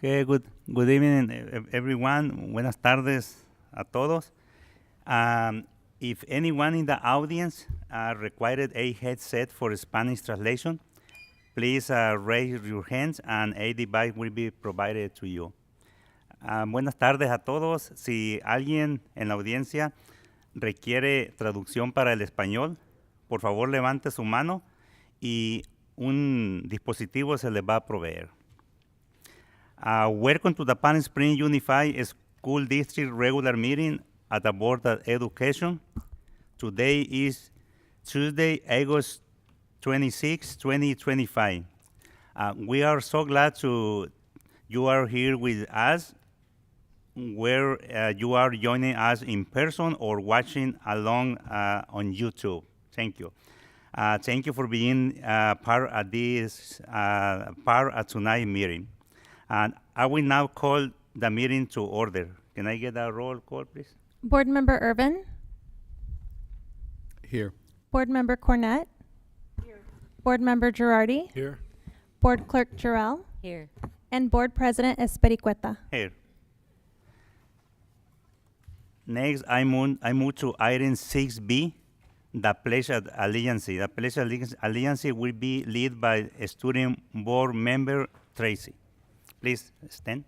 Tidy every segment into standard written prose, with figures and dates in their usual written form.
Okay, good evening, everyone. Buenas tardes a todos. If anyone in the audience required a headset for Spanish translation, please raise your hands and a device will be provided to you. Buenas tardes a todos. Si alguien en la audiencia requiere traducción para el español, por favor levante su mano y un dispositivo se les va a proveer. Welcome to the Palm Springs Unified School District regular meeting at the Board of Education. Today is Tuesday, August 26, 2025. We are so glad you are here with us, where you are joining us in person or watching along on YouTube. Thank you. Thank you for being part of this part of tonight's meeting. And I will now call the meeting to order. Can I get a roll call, please? Board Member Irvin? Here. Board Member Cornett? Here. Board Member Girardi? Here. Board Clerk Jarrell? Here. And Board President Espericueta. Here. Next, I move to item 6B, the Pledge of Allegiance. The Pledge of Allegiance will be led by Student Board Member Tracy. Please stand.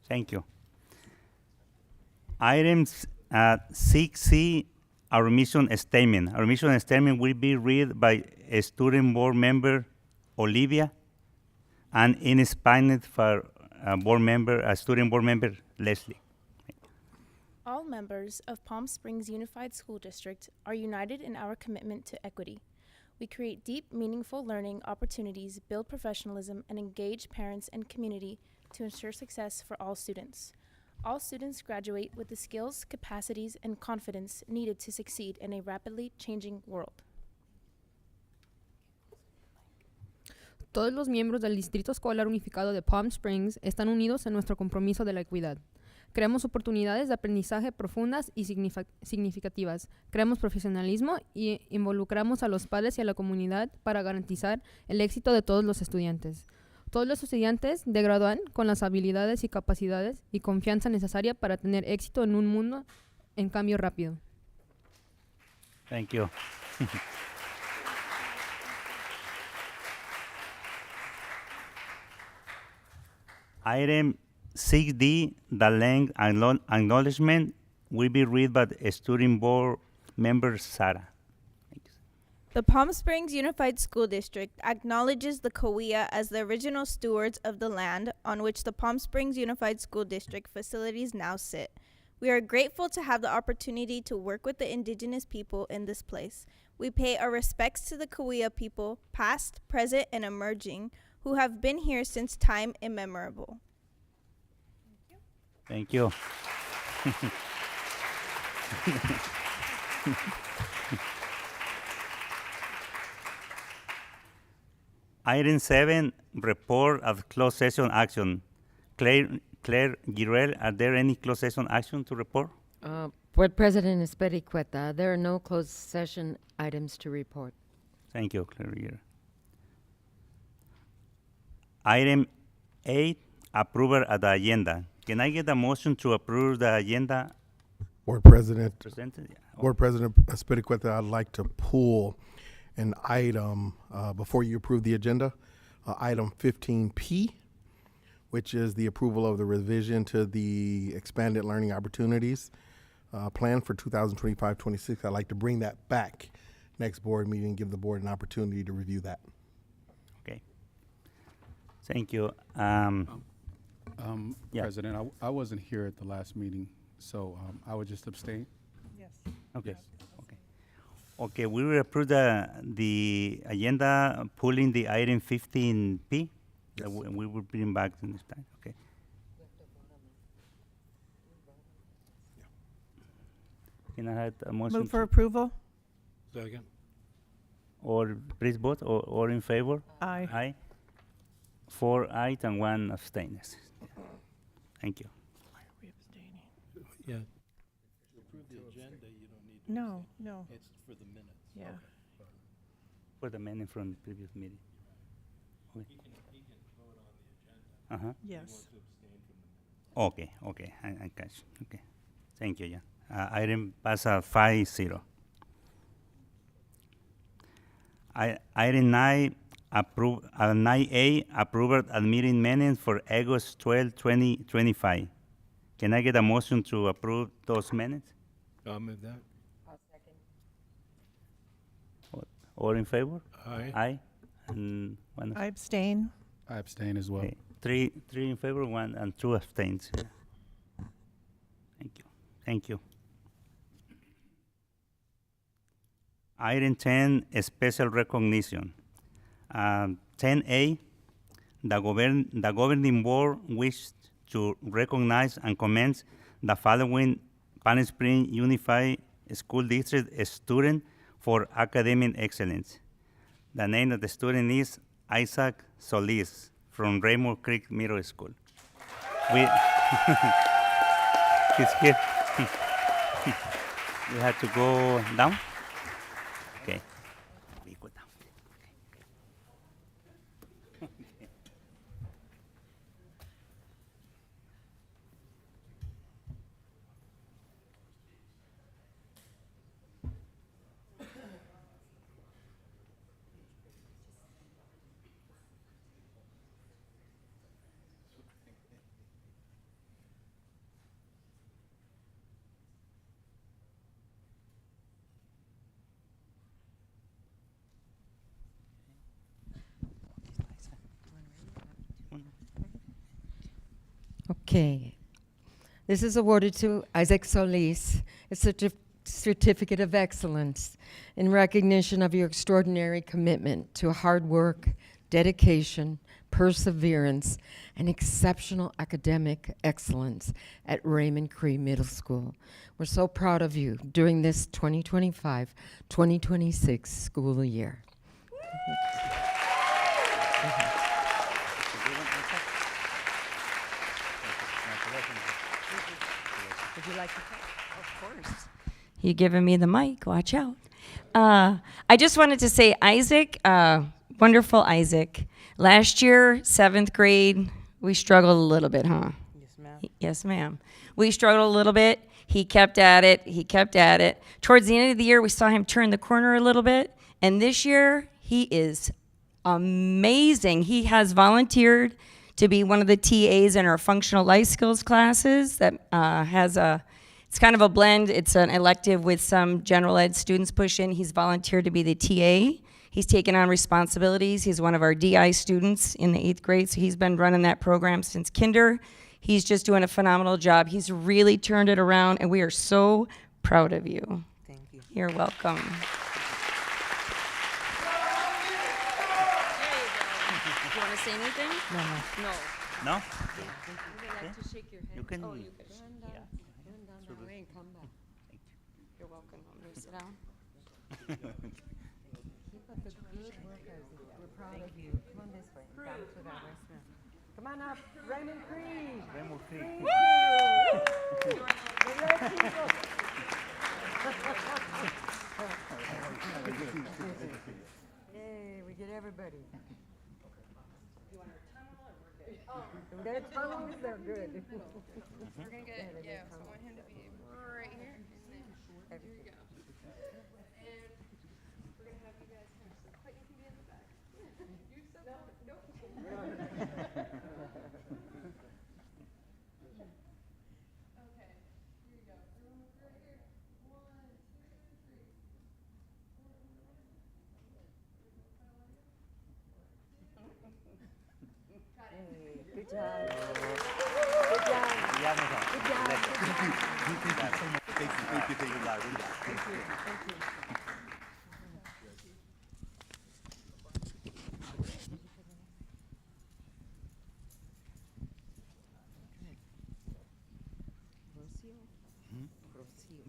Thank you. Items 6C, our mission statement. Our mission statement will be read by a student board member, Olivia, and in Spanish for student board member, Leslie. All members of Palm Springs Unified School District are united in our commitment to equity. We create deep, meaningful learning opportunities, build professionalism, and engage parents and community to ensure success for all students. All students graduate with the skills, capacities, and confidence needed to succeed in a rapidly changing world. Todos los miembros del Distrito Escolar Unificado de Palm Springs están unidos en nuestro compromiso de la equidad. Creamos oportunidades de aprendizaje profundas y significativas. Creamos profesionalismo y involucramos a los padres y a la comunidad para garantizar el éxito de todos los estudiantes. Todos los estudiantes de gradúan con las habilidades y capacidades y confianza necesaria para tener éxito en un mundo en cambio rápido. Thank you. Item 6D, the length acknowledgement, will be read by the student board member, Sarah. The Palm Springs Unified School District acknowledges the Cahuilla as the original stewards of the land on which the Palm Springs Unified School District facilities now sit. We are grateful to have the opportunity to work with the indigenous people in this place. We pay our respects to the Cahuilla people, past, present, and emerging, who have been here since time immemorial. Thank you. Item 7, report of closed session action. Claire Girel, are there any closed session action to report? Board President Espericueta, there are no closed session items to report. Thank you, Claire Girel. Item 8, approval of the agenda. Can I get a motion to approve the agenda Board President presented? Yeah. Board President Espericueta, I'd like to pull an item before you approve the agenda, item 15P, which is the approval of the revision to the expanded learning opportunities plan for 2025-26. I'd like to bring that back next board meeting and give the board an opportunity to review that. Okay. Thank you. Yeah. President, I wasn't here at the last meeting, so I would just abstain. Okay. Okay. Okay. We will approve the agenda, pulling the item 15P. Yes. We will bring back the next time. Okay. Yeah. Can I have a motion? Move for approval? Second. Or please vote, or in favor? Aye. Aye. 4 ayes and 1 abstains. Thank you. Why are we abstaining? Yeah. Approve the agenda, you don't need No, no, It's for the minutes. yeah. For the minute from the previous meeting. Okay. Uh-huh. Yes. Okay, okay, I catch. Okay. Thank you, yeah. Item pass 5-0. Item 9, 9A, approval of meeting minutes for August 12, 2025. Can I get a motion to approve those minutes? I'll move that. All in favor? Aye. Aye. And one. I abstain. I abstain as well. Okay. Three in favor, 1 and 2 abstains. Thank you. Thank you. Item 10, special recognition. 10A, the governing board wishes to recognize and commend the following Palm Springs Unified School District student for academic excellence. The name of the student is Isaac Solis from Raymond Creek Middle School. He's here. We have to go down. Okay. We go down. Okay. This is awarded to Isaac Solis, a certificate of excellence in recognition of your extraordinary commitment to hard work, dedication, perseverance, and exceptional academic excellence at Raymond Creek Middle School. We're so proud of you during this 2025-2026 school year. Would you like to talk? Of course. You giving me the mic? Watch out. I just wanted to say, Isaac, wonderful Isaac. Last year, 7th grade, we struggled a little bit, huh? Yes, ma'am. Yes, ma'am. We struggled a little bit. He kept at it. He kept at it. Towards the end of the year, we saw him turn the corner a little bit. And this year, he is amazing. He has volunteered to be one of the TAs in our functional life skills classes that it's kind of a blend. It's an elective with some general ed students push in. He's volunteered to be the TA. He's taken on responsibilities. He's one of our DI students in the 8th grade, so he's been running that program since kinder. He's just doing a phenomenal job. He's really turned it around, and we are so proud of you. Thank you. You're welcome. Do you want to say anything? No, no. No. No? Would you like to shake your hand? You can. Oh, you could. Run down, run down that way and come back. You're welcome. I'm going to sit down. Keep up the good work, Isaac. We're proud of you. Come on this way. Down to that way. Come on up, Raymond Creek. Raymond Creek. Hey, we get everybody. You want our tunnel or we're good? Oh, we got a tunnel, they're good. We're going to get, yeah, so I want him to be right here. And then, here you go. And we're going to have you guys kind of, but you can be in the back. You so nope. Okay, here you go. Everyone look right here. 1, 2, 3. Good job.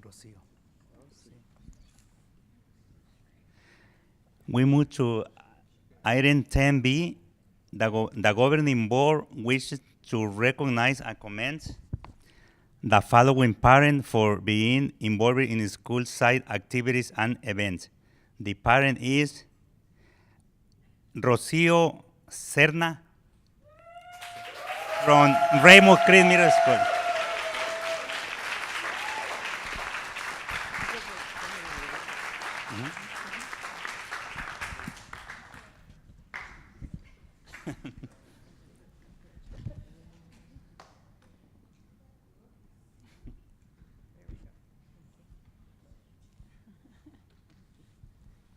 Rocío. We move to item 10B. The governing board wishes to recognize and commend the following parent for being involved in school site activities and events. The parent is Rocio Serna from Raymond Creed Middle School.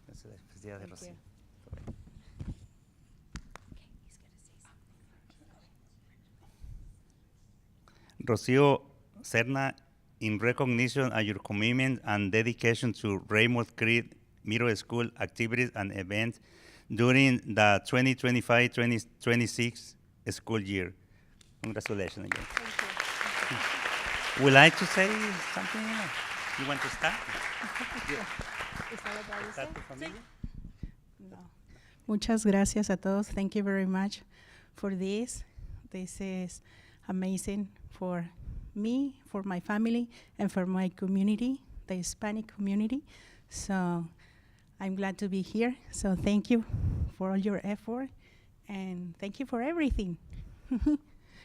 Esa es la despedida de Rocío. Rocio Serna, in recognition of your commitment and dedication to Raymond Creed Middle School activities and events during the 2025-2026 school year. Congratulations again. Would like to say something? You want to start? ¿Start tu familia? No. Muchas gracias a todos. Thank you very much for this. This is amazing for me, for my family, and for my community, the Hispanic community. So I'm glad to be here. So thank you for all your effort, and thank you for everything.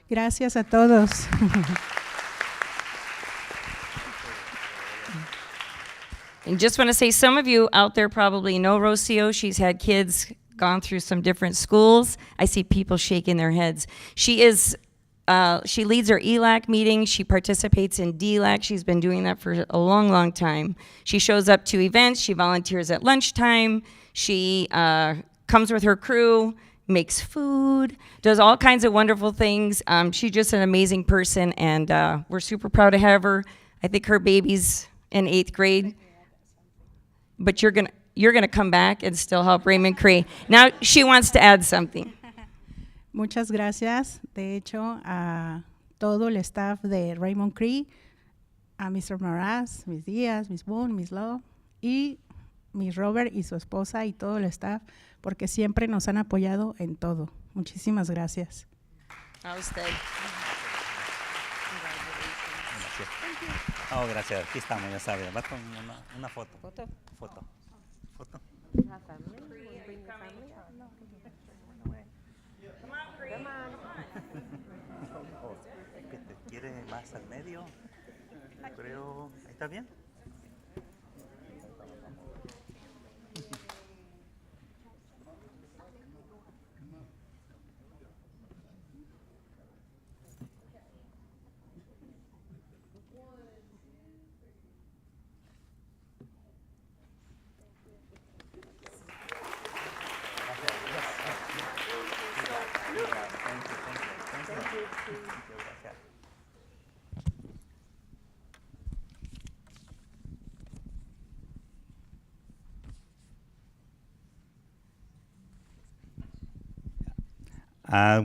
Gracias a todos. And just want to say, some of you out there probably know Rocio. She's had kids gone through some different schools. I see people shaking their heads. She leads our ELAC meeting. She participates in DLAC. She's been doing that for a long, long time. She shows up to events. She volunteers at lunchtime. She comes with her crew, makes food, does all kinds of wonderful things. She's just an amazing person, and we're super proud to have her. I think her baby's in 8th grade. But you're gonna come back and still help Raymond Cree. Now she wants to add something. Muchas gracias, de hecho, a todo el staff de Raymond Cree, a Mr. Maraz, Miss Díaz, Miss Boone, Miss Love, y Miss Robert y su esposa y todo el staff, porque siempre nos han apoyado en todo. Muchísimas gracias. A usted. Oh, gracias. Aquí estamos, ya sabes. Va con una foto. ¿Foto? Foto. Foto. ¿Que te quiere más al medio? Creo. ¿Ahí está bien?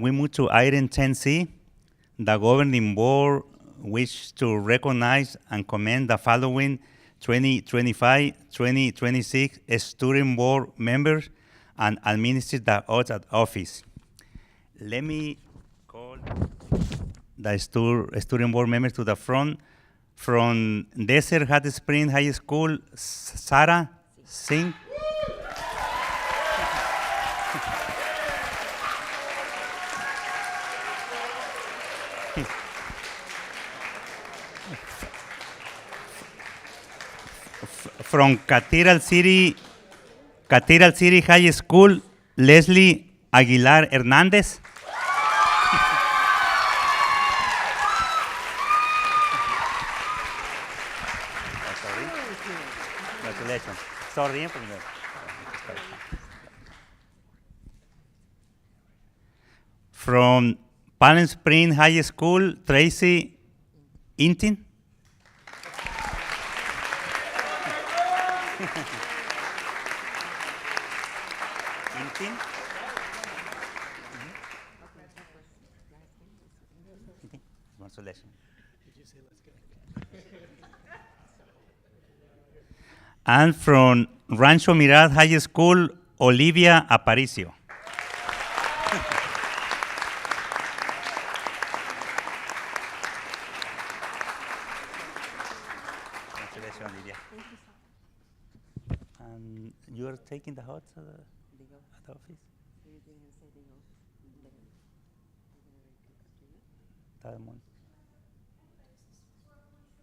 We move to item 10C. The governing board wishes to recognize and commend the following 2025-2026 student board members and administer the oath of office. Let me call the student board members to the front. From Desert Hot Spring High School, Sarah Singh. From Cathedral City High School, Leslie Aguilar Hernandez. Congratulations. Sorry, from Palm Spring High School, Tracy Intin. Intin. Congratulations. And from Rancho Mirage High School, Olivia Aparicio. Congratulations, Olivia. And you are taking the oath at the office? Cada month.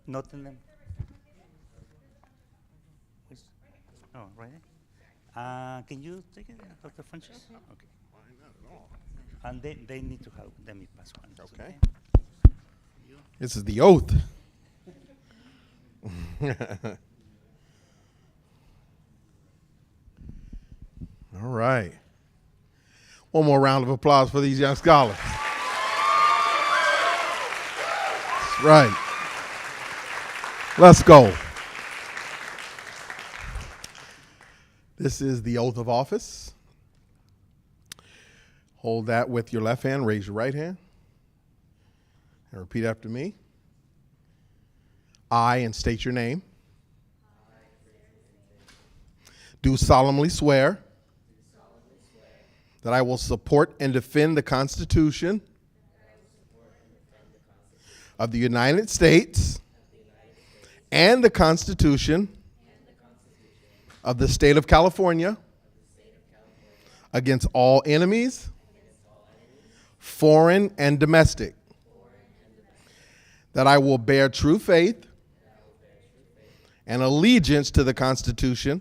Not in them. Which? Oh, right. Can you take it, Dr. Funches? Okay. And they need to have, let me pass one. Okay. This is the oath. All right. One more round of applause for these young scholars. That's right. Let's go. This is the oath of office. Hold that with your left hand. Raise your right hand. And repeat after me. I, and state your name, do solemnly swear that I will support and defend the Constitution of the United States and the Constitution of the State of California against all enemies, foreign and domestic, that I will bear true faith and allegiance to the Constitution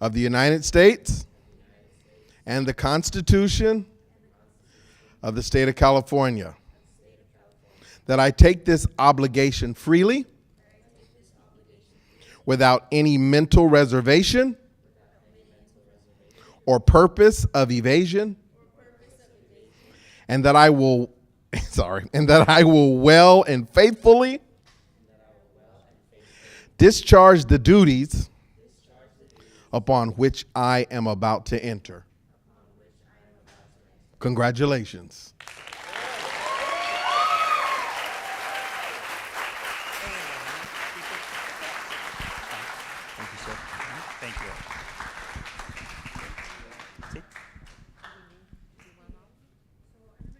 of the United States and the Constitution of the State of California, that I take this obligation freely without any mental reservation or purpose of evasion, and that I will well and faithfully discharge the duties upon which I am about to enter. Congratulations. Thank you, sir. Thank you. Sit.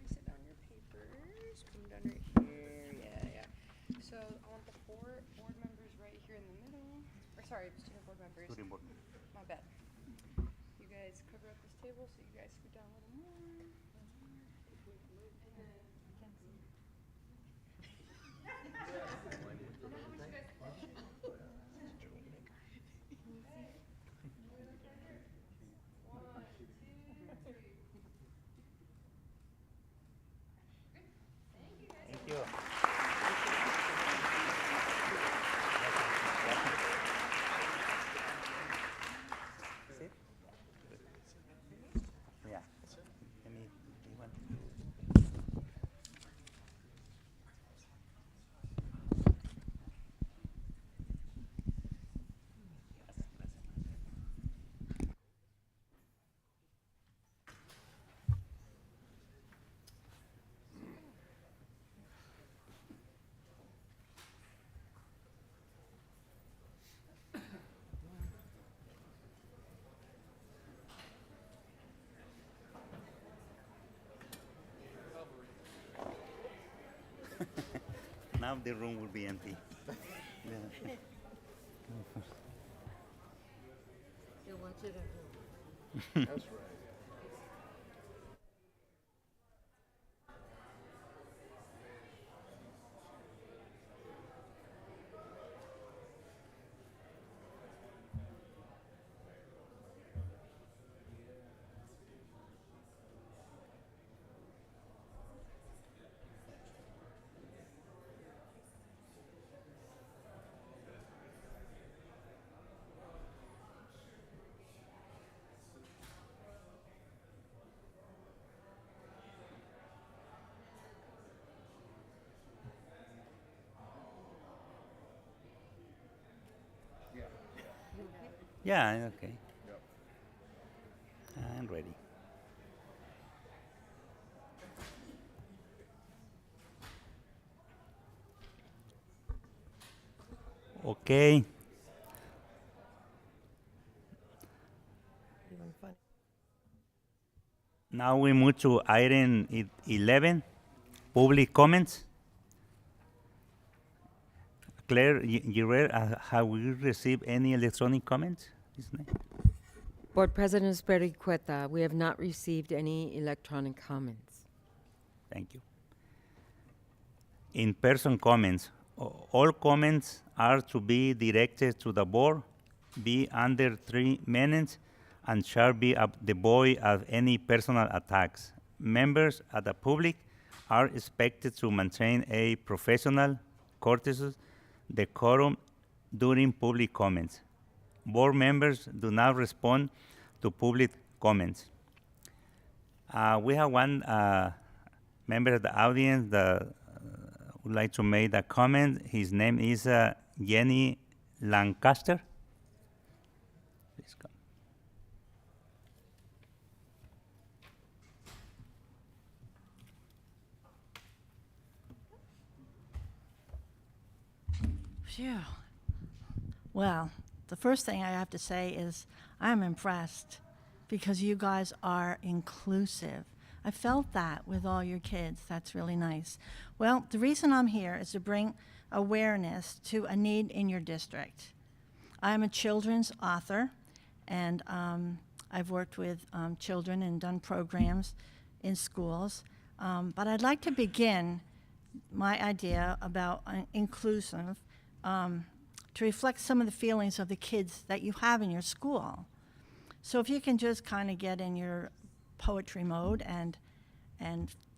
Sit down your papers. Come down right here. Yeah. So I want the four board members right here in the middle. Or sorry, student board members. Student board. My bad. You guys cover up this table so you guys scoot down a little more. And then Mackenzie. Thank you. Sit. Yeah. Let me do one. Now the room will be empty. Yeah. That's right. Yeah, okay. I'm ready. Okay. Now we move to item 11, public comments. Claire, you read, have we received any electronic comments? Board President Espericueta, we have not received any electronic comments. Thank you. In-person comments. All comments are to be directed to the board, be under 3 minutes, and shall be devoid of any personal attacks. Members of the public are expected to maintain a professional, courteous decorum during public comments. Board members do not respond to public comments. We have one member of the audience that would like to make a comment. His name is Jenny Lancaster. Please come. Phew. Well, the first thing I have to say is I'm impressed because you guys are inclusive. I felt that with all your kids. That's really nice. Well, the reason I'm here is to bring awareness to a need in your district. I'm a children's author, and I've worked with children and done programs in schools. But I'd like to begin my idea about inclusive to reflect some of the feelings of the kids that you have in your school. So if you can just kind of get in your poetry mode and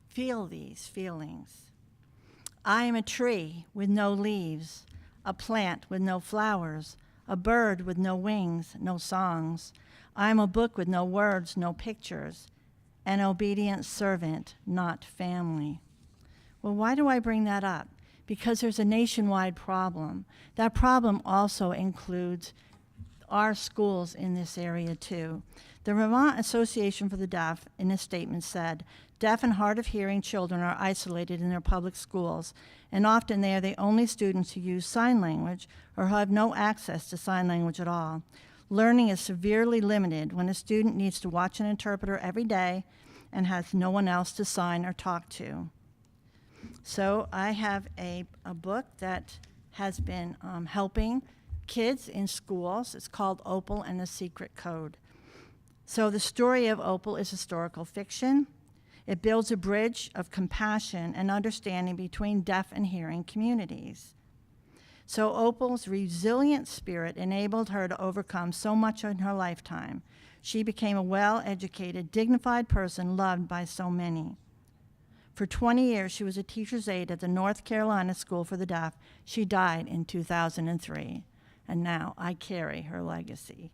feel these feelings. I am a tree with no leaves, a plant with no flowers, a bird with no wings, no songs. I am a book with no words, no pictures, an obedient servant, not family. Well, why do I bring that up? Because there's a nationwide problem. That problem also includes our schools in this area too. The Vermont Association for the Deaf, in a statement, said, deaf and hard of hearing children are isolated in their public schools, and often they are the only students who use sign language or who have no access to sign language at all. Learning is severely limited when a student needs to watch an interpreter every day and has no one else to sign or talk to. So I have a book that has been helping kids in schools. It's called Opal and the Secret Code. So the story of Opal is historical fiction. It builds a bridge of compassion and understanding between deaf and hearing communities. So Opal's resilient spirit enabled her to overcome so much in her lifetime. She became a well-educated, dignified person loved by so many. For 20 years, she was a teacher's aide at the North Carolina School for the Deaf. She died in 2003, and now I carry her legacy.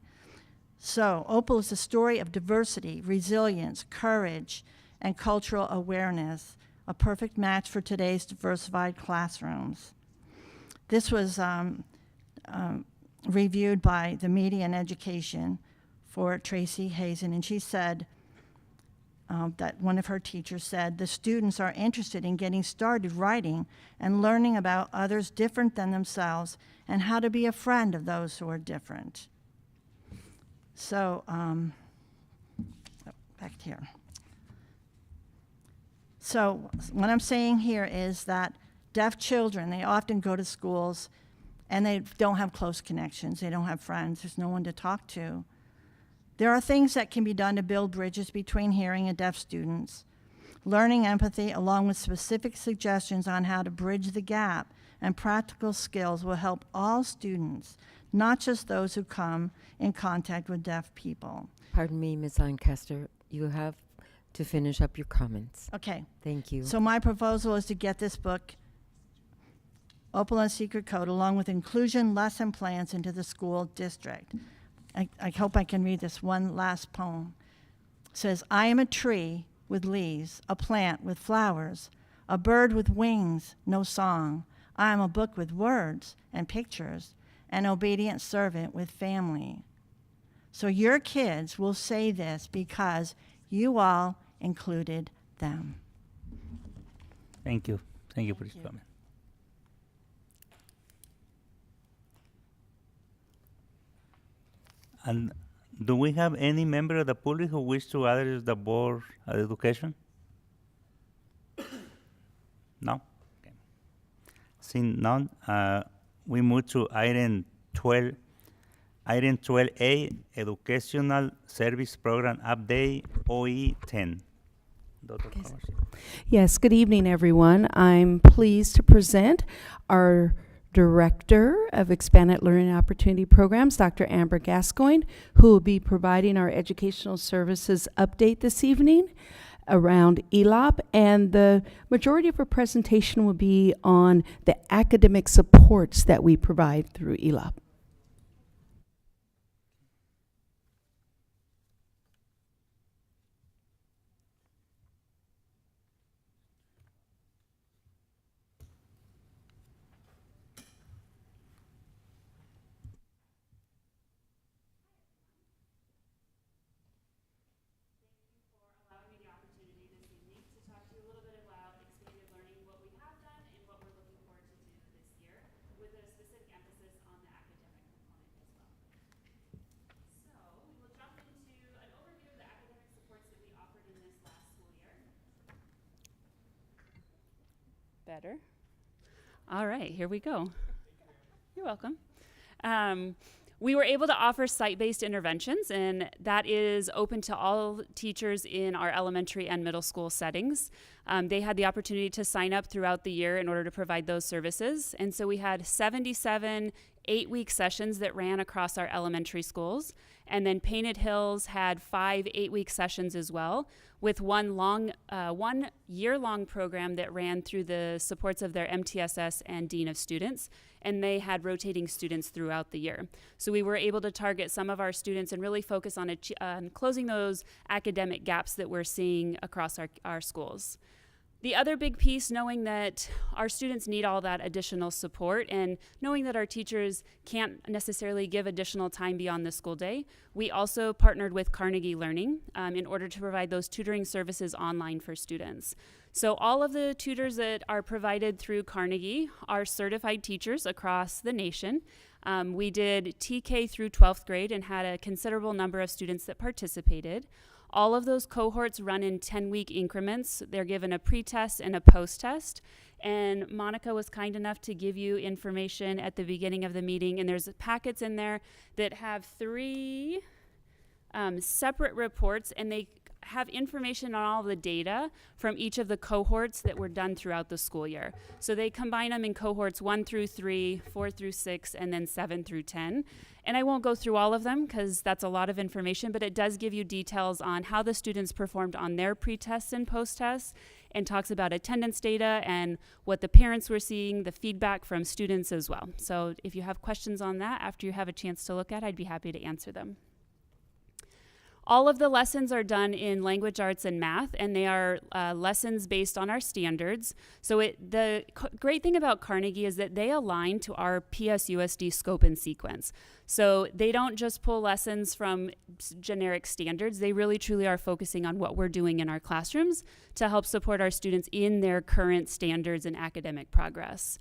So Opal is a story of diversity, resilience, courage, and cultural awareness, a perfect match for today's diversified classrooms. This was reviewed by the Media and Education for Tracy Hazen, and she said, that one of her teachers said, the students are interested in getting started writing and learning about others different than themselves and how to be a friend of those who are different. So, back here. So what I'm saying here is that deaf children, they often go to schools and they don't have close connections. They don't have friends. There's no one to talk to. There are things that can be done to build bridges between hearing and deaf students. Learning empathy, along with specific suggestions on how to bridge the gap and practical skills, will help all students, not just those who come in contact with deaf people. Pardon me, Ms. Lancaster, you have to finish up your comments. Okay. Thank you. So my proposal is to get this book, Opal and Secret Code, along with inclusion lesson plans into the school district. I hope I can read this one last poem. It says, I am a tree with leaves, a plant with flowers, a bird with wings, no song. I am a book with words and pictures, an obedient servant with family. So your kids will say this because you all included them. Thank you. Thank you for this comment. And Do we have any member of the public who wish to address the Board of Education? No? Okay. Seeing none, we move to item 12. Item 12A, Educational Service Program Update, OE 10. Dr. Okay. Collins. Yes, good evening, everyone. I'm pleased to present our Director of Expanded Learning Opportunity Programs, Dr. Amber Gascoigne, who will be providing our educational services update this evening around ELOP, and the majority of her presentation will be on the academic supports that we provide through ELOP. Better. All right, here we go. You're welcome. We were able to offer site-based interventions, and that is open to all teachers in our elementary and middle school settings. They had the opportunity to sign up throughout the year in order to provide those services. And so we had 77 8-week sessions that ran across our elementary schools. And then Painted Hills had 5 8-week sessions as well, with one year-long program that ran through the supports of their MTSS and Dean of Students, and they had rotating students throughout the year. So we were able to target some of our students and really focus on closing those academic gaps that we're seeing across our schools. The other big piece, knowing that our students need all that additional support and knowing that our teachers can't necessarily give additional time beyond the school day, we also partnered with Carnegie Learning in order to provide those tutoring services online for students. So all of the tutors that are provided through Carnegie are certified teachers across the nation. We did TK through 12th grade and had a considerable number of students that participated. All of those cohorts run in 10-week increments. They're given a pre-test and a post-test. And Monica was kind enough to give you information at the beginning of the meeting. And there's packets in there that have 3 separate reports, and they have information on all the data from each of the cohorts that were done throughout the school year. So they combine them in cohorts 1 through 3, 4 through 6, and then 7 through 10. And I won't go through all of them because that's a lot of information, but it does give you details on how the students performed on their pre-tests and post-tests, and talks about attendance data and what the parents were seeing, the feedback from students as well. So if you have questions on that after you have a chance to look at it, I'd be happy to answer them. All of the lessons are done in language arts and math, and they are lessons based on our standards. So the great thing about Carnegie is that they align to our PSUSD scope and sequence. So they don't just pull lessons from generic standards. They really truly are focusing on what we're doing in our classrooms to help support our students in their current standards and academic progress.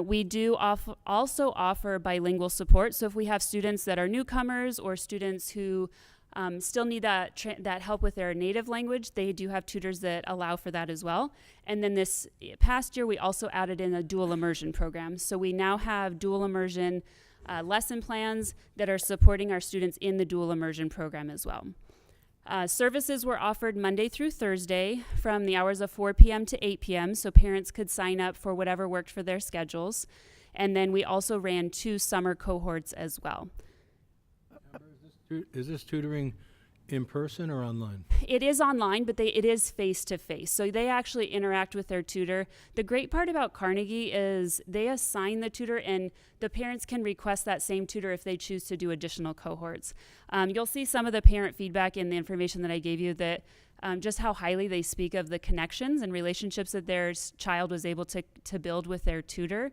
We do also offer bilingual support. So if we have students that are newcomers or students who still need that help with their native language, they do have tutors that allow for that as well. And then this past year, we also added in a dual immersion program. So we now have dual immersion lesson plans that are supporting our students in the dual immersion program as well. Services were offered Monday through Thursday from the hours of 4 p.m. to 8 p.m. so parents could sign up for whatever worked for their schedules. And then we also ran 2 summer cohorts as well. Is this tutoring in person or online? It is online, but it is face-to-face. So they actually interact with their tutor. The great part about Carnegie is they assign the tutor, and the parents can request that same tutor if they choose to do additional cohorts. You'll see some of the parent feedback in the information that I gave you, that just how highly they speak of the connections and relationships that their child was able to build with their tutor.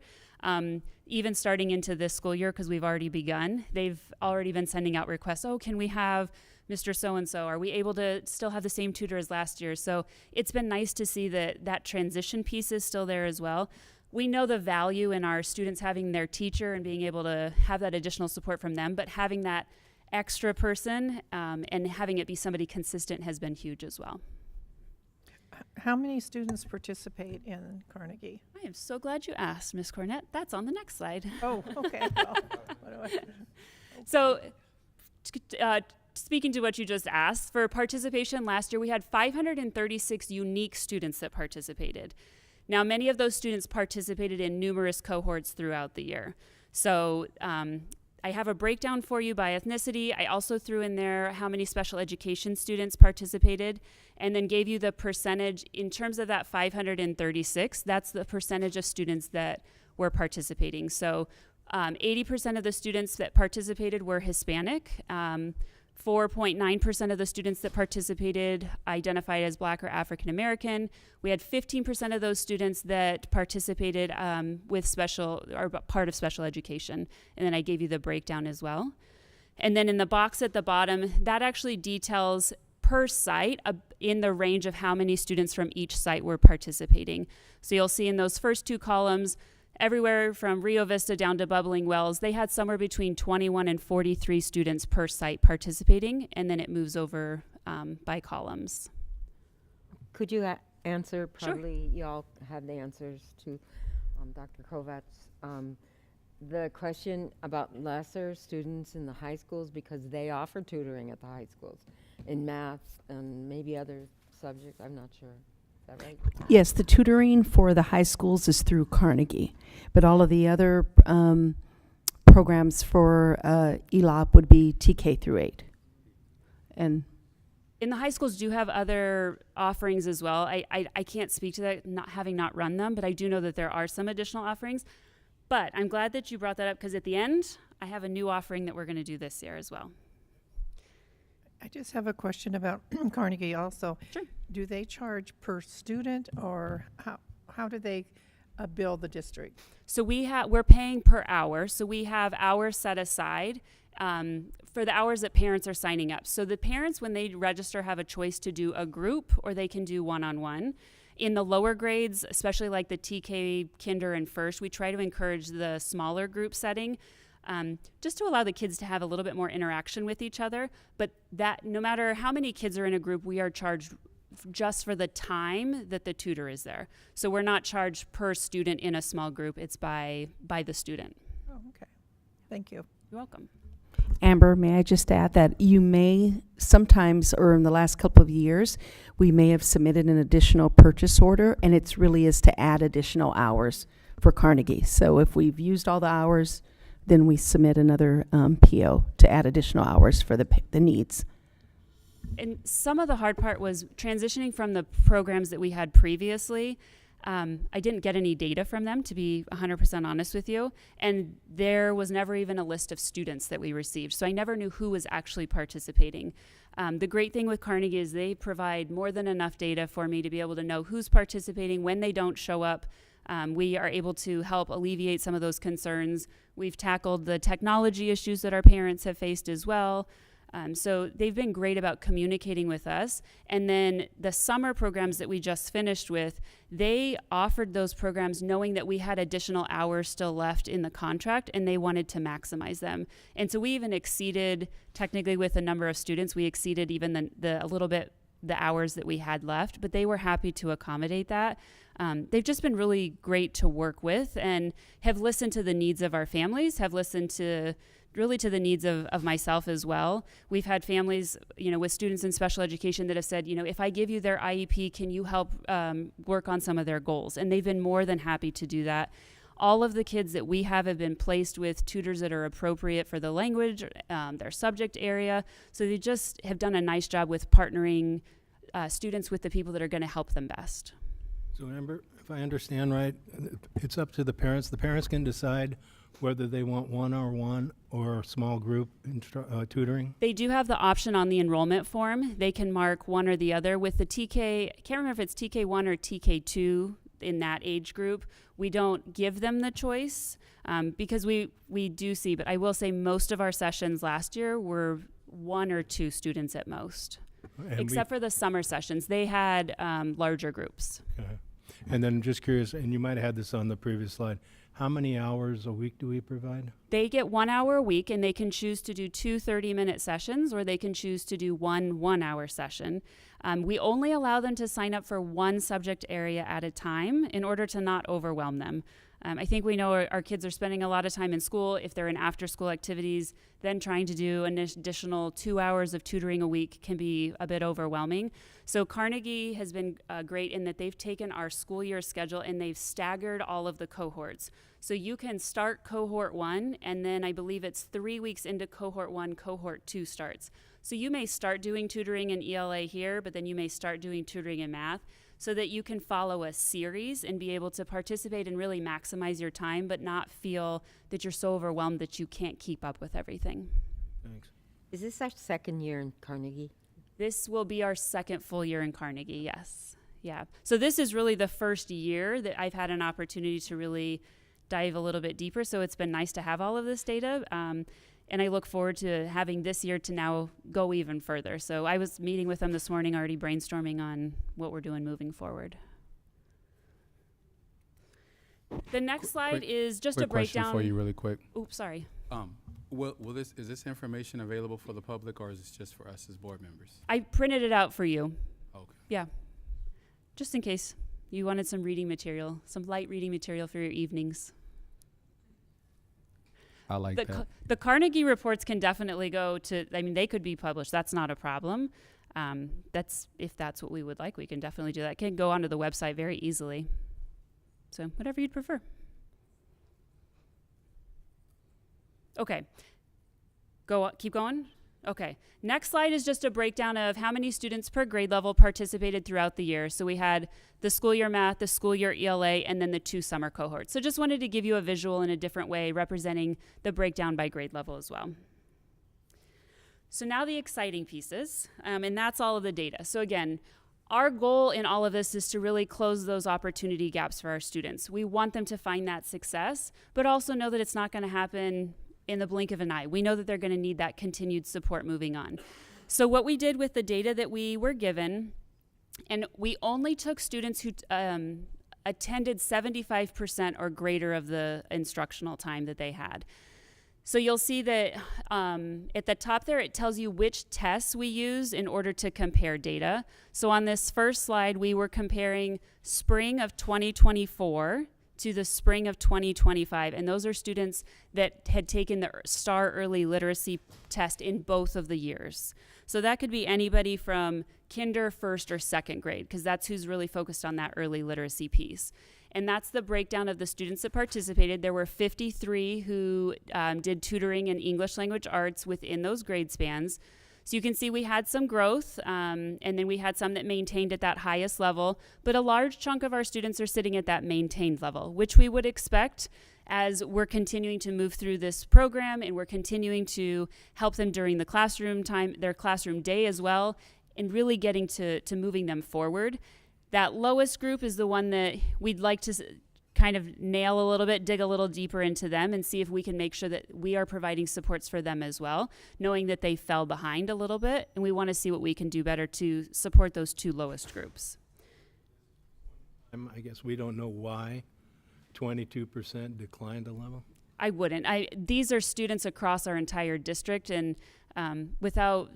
Even starting into this school year, because we've already begun, they've already been sending out requests. Oh, can we have Mr. So-and-so? Are we able to still have the same tutor as last year? So it's been nice to see that transition piece is still there as well. We know the value in our students having their teacher and being able to have that additional support from them, but having that extra person, and having it be somebody consistent has been huge as well. How many students participate in Carnegie? I am so glad you asked, Ms. Cornett. That's on the next slide. Oh, okay. Well, what do I- So, speaking to what you just asked, for participation last year, we had 536 unique students that participated. Now, many of those students participated in numerous cohorts throughout the year. So, I have a breakdown for you by ethnicity. I also threw in there how many special education students participated, and then gave you the percentage in terms of that 536. That's the percentage of students that were participating. So 80% of the students that participated were Hispanic. 4.9% of the students that participated identified as Black or African American. We had 15% of those students that participated with special or part of special education. And then I gave you the breakdown as well. And then in the box at the bottom, that actually details per site in the range of how many students from each site were participating. So you'll see in those first two columns, everywhere from Rio Vista down to Bubbling Wells, they had somewhere between 21 and 43 students per site participating, and then it moves over by columns. Could you answer? Sure. Probably you all have the answers to Dr. Kovacs. The question about lesser students in the high schools, because they offer tutoring at the high schools in math and maybe other subjects. I'm not sure. Is that right? Yes, the tutoring for the high schools is through Carnegie, but all of the other programs for ELOP would be TK through 8. And In the high schools do have other offerings as well. I can't speak to that, having not run them, but I do know that there are some additional offerings. But I'm glad that you brought that up, because at the end, I have a new offering that we're going to do this year as well. I just have a question about Carnegie also. Sure. Do they charge per student, or how do they bill the district? So we're paying per hour. So we have hours set aside for the hours that parents are signing up. So the parents, when they register, have a choice to do a group or they can do one-on-one. In the lower grades, especially like the TK, Kinder, and First, we try to encourage the smaller group setting, just to allow the kids to have a little bit more interaction with each other. But that, no matter how many kids are in a group, we are charged just for the time that the tutor is there. So we're not charged per student in a small group. It's by the student. Oh, okay. Thank you. You're welcome. Amber, may I just add that you may sometimes, or in the last couple of years, we may have submitted an additional purchase order, and it really is to add additional hours for Carnegie. So if we've used all the hours, then we submit another PO to add additional hours for the needs. And some of the hard part was transitioning from the programs that we had previously. I didn't get any data from them, to be 100% honest with you. And there was never even a list of students that we received. So I never knew who was actually participating. The great thing with Carnegie is they provide more than enough data for me to be able to know who's participating, when they don't show up. We are able to help alleviate some of those concerns. We've tackled the technology issues that our parents have faced as well. So they've been great about communicating with us. And then the summer programs that we just finished with, they offered those programs knowing that we had additional hours still left in the contract, and they wanted to maximize them. And so we even exceeded, technically with the number of students, we exceeded even a little bit the hours that we had left, but they were happy to accommodate that. They've just been really great to work with and have listened to the needs of our families, have listened to really to the needs of myself as well. We've had families, with students in special education that have said, if I give you their IEP, can you help work on some of their goals? And they've been more than happy to do that. All of the kids that we have been placed with tutors that are appropriate for the language, their subject area. So they just have done a nice job with partnering students with the people that are going to help them best. So Amber, if I understand right, it's up to the parents. The parents can decide whether they want one-on-one or small group tutoring? They do have the option on the enrollment form. They can mark one or the other. With the TK, I can't remember if it's TK1 or TK2 in that age group. We don't give them the choice because we do see, but I will say most of our sessions last year were 1 or 2 students at most. Except for the summer sessions. They had larger groups. Okay. And then I'm just curious, and you might have had this on the previous slide, how many hours a week do we provide? They get 1 hour a week, and they can choose to do 2 30-minute sessions, or they can choose to do one 1-hour session. We only allow them to sign up for one subject area at a time in order to not overwhelm them. I think we know our kids are spending a lot of time in school. If they're in after-school activities, then trying to do an additional 2 hours of tutoring a week can be a bit overwhelming. So Carnegie has been great in that they've taken our school year schedule and they've staggered all of the cohorts. So you can start cohort 1, and then I believe it's 3 weeks into cohort 1, cohort 2 starts. So you may start doing tutoring in ELA here, but then you may start doing tutoring in math, so that you can follow a series and be able to participate and really maximize your time, but not feel that you're so overwhelmed that you can't keep up with everything. Thanks. Is this our second year in Carnegie? This will be our second full year in Carnegie, yes. Yeah. So this is really the first year that I've had an opportunity to really dive a little bit deeper. So it's been nice to have all of this data. And I look forward to having this year to now go even further. So I was meeting with them this morning, already brainstorming on what we're doing moving forward. The next slide is just a breakdown. Question for you really quick. Oops, sorry. Is this information available for the public, or is this just for us as board members? I printed it out for you. Okay. Yeah. Just in case you wanted some reading material, some light reading material for your evenings. I like that. The Carnegie reports can definitely go to, I mean, they could be published. That's not a problem. If that's what we would like, we can definitely do that. It can go onto the website very easily. So whatever you'd prefer. Okay. Keep going. Okay. Next slide is just a breakdown of how many students per grade level participated throughout the year. So we had the school year math, the school year ELA, and then the 2 summer cohorts. So just wanted to give you a visual in a different way, representing the breakdown by grade level as well. So now the exciting pieces, and that's all of the data. So again, our goal in all of this is to really close those opportunity gaps for our students. We want them to find that success, but also know that it's not going to happen in the blink of an eye. We know that they're going to need that continued support moving on. So what we did with the data that we were given, and we only took students who attended 75% or greater of the instructional time that they had. So you'll see that at the top there, it tells you which tests we use in order to compare data. So on this first slide, we were comparing spring of 2024 to the spring of 2025. And those are students that had taken the STAR Early Literacy test in both of the years. So that could be anybody from kinder, first, or second grade, because that's who's really focused on that early literacy piece. And that's the breakdown of the students that participated. There were 53 who did tutoring in English language arts within those grade spans. So you can see we had some growth, and then we had some that maintained at that highest level, but a large chunk of our students are sitting at that maintained level, which we would expect as we're continuing to move through this program, and we're continuing to help them during the classroom time, their classroom day as well, and really getting to moving them forward. That lowest group is the one that we'd like to kind of nail a little bit, dig a little deeper into them, and see if we can make sure that we are providing supports for them as well, knowing that they fell behind a little bit, and we want to see what we can do better to support those 2 lowest groups. I guess we don't know why 22% declined a level. I wouldn't. These are students across our entire district, and without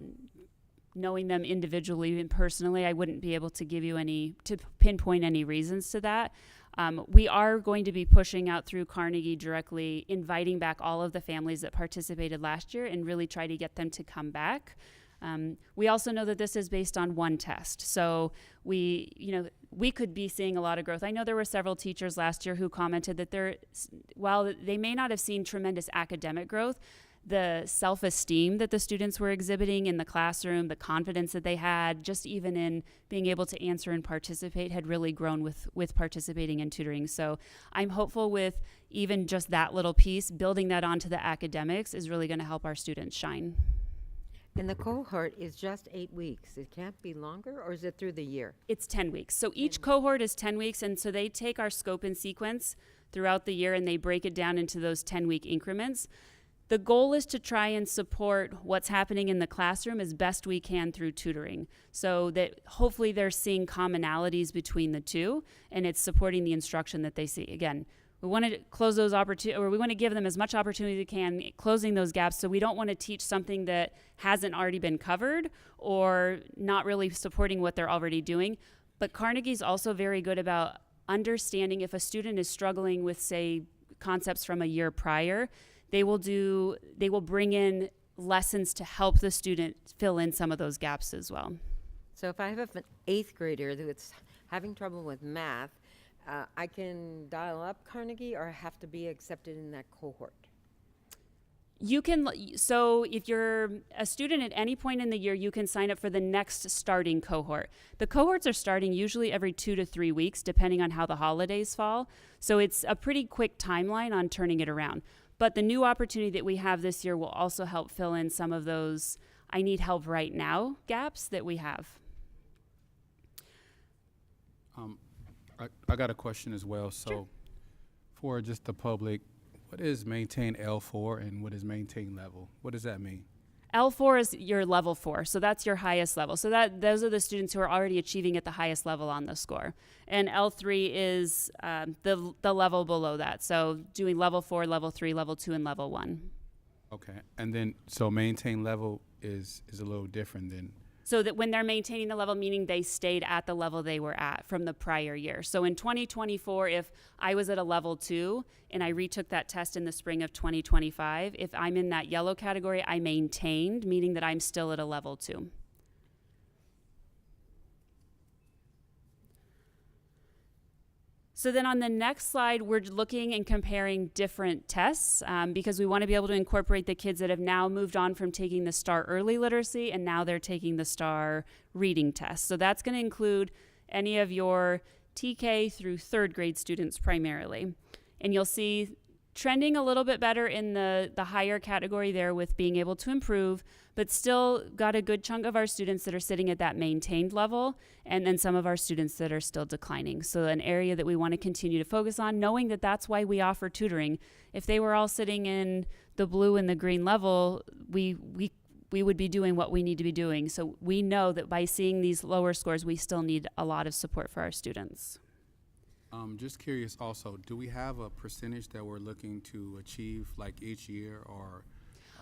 knowing them individually and personally, I wouldn't be able to give you to pinpoint any reasons to that. We are going to be pushing out through Carnegie directly, inviting back all of the families that participated last year and really try to get them to come back. We also know that this is based on one test. So we could be seeing a lot of growth. I know there were several teachers last year who commented that while they may not have seen tremendous academic growth, the self-esteem that the students were exhibiting in the classroom, the confidence that they had, just even in being able to answer and participate, had really grown with participating in tutoring. So I'm hopeful with even just that little piece, building that onto the academics is really going to help our students shine. And the cohort is just 8 weeks. It can't be longer, or is it through the year? It's 10 weeks. So each cohort is 10 weeks, and so they take our scope and sequence throughout the year, and they break it down into those 10-week increments. The goal is to try and support what's happening in the classroom as best we can through tutoring, so that hopefully they're seeing commonalities between the two, and it's supporting the instruction that they see. Again, we want to close those opportunities, or we want to give them as much opportunity as we can, closing those gaps. So we don't want to teach something that hasn't already been covered or not really supporting what they're already doing. But Carnegie's also very good about understanding if a student is struggling with, say, concepts from a year prior. They will bring in lessons to help the student fill in some of those gaps as well. So if I have an 8th grader that's having trouble with math, I can dial up Carnegie, or I have to be accepted in that cohort? You can, so if you're a student at any point in the year, you can sign up for the next starting cohort. The cohorts are starting usually every 2 to 3 weeks, depending on how the holidays fall. So it's a pretty quick timeline on turning it around. But the new opportunity that we have this year will also help fill in some of those I need help right now gaps that we have. I got a question as well. So Sure. For just the public, what is maintain L4 and what is maintain level? What does that mean? L4 is your level 4, so that's your highest level. So those are the students who are already achieving at the highest level on the score. And L3 is the level below that. So doing level 4, level 3, level 2, and level 1. Okay, and then so maintain level is a little different than. So that when they're maintaining the level, meaning they stayed at the level they were at from the prior year. So in 2024, if I was at a level 2 and I retook that test in the spring of 2025, if I'm in that yellow category, I maintained, meaning that I'm still at a level 2. So then on the next slide, we're looking and comparing different tests because we want to be able to incorporate the kids that have now moved on from taking the STAR Early Literacy and now they're taking the STAR Reading test. So that's going to include any of your TK through 3rd grade students primarily. And you'll see trending a little bit better in the higher category there with being able to improve, but still got a good chunk of our students that are sitting at that maintained level, and then some of our students that are still declining. So an area that we want to continue to focus on, knowing that that's why we offer tutoring. If they were all sitting in the blue and the green level, we would be doing what we need to be doing. So we know that by seeing these lower scores, we still need a lot of support for our students. Just curious also, do we have a percentage that we're looking to achieve like each year or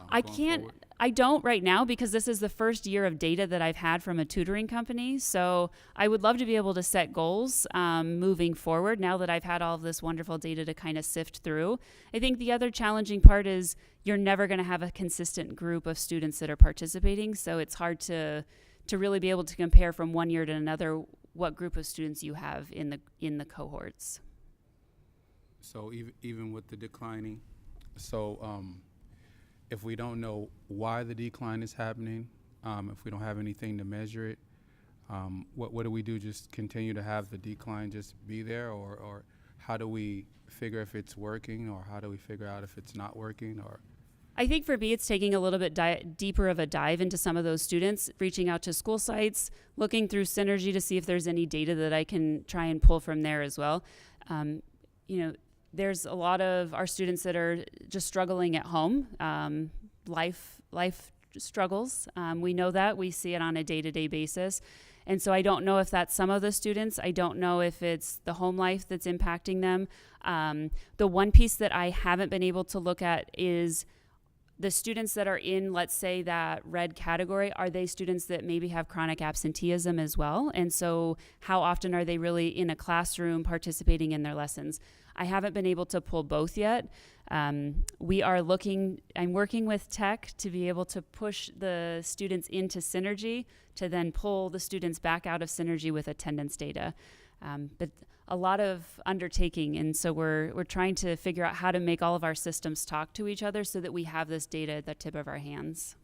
I don't right now because this is the first year of data that I've had from a tutoring company. So I would love to be able to set goals moving forward now that I've had all of this wonderful data to kind of sift through. I think the other challenging part is you're never going to have a consistent group of students that are participating. So it's hard to really be able to compare from one year to another what group of students you have in the cohorts. So even with the declining, if we don't know why the decline is happening, if we don't have anything to measure it, what do we do? Just continue to have the decline just be there, or how do we figure if it's working, or how do we figure out if it's not working, or? I think for me, it's taking a little bit deeper of a dive into some of those students, reaching out to school sites, looking through Synergy to see if there's any data that I can try and pull from there as well. There's a lot of our students that are just struggling at home, life struggles. We know that. We see it on a day-to-day basis. And so I don't know if that's some of the students. I don't know if it's the home life that's impacting them. The one piece that I haven't been able to look at is the students that are in, let's say, that red category. Are they students that maybe have chronic absenteeism as well? And so how often are they really in a classroom participating in their lessons? I haven't been able to pull both yet. I'm working with tech to be able to push the students into Synergy to then pull the students back out of Synergy with attendance data. But a lot of undertaking, and so we're trying to figure out how to make all of our systems talk to each other so that we have this data at the tip of our hands.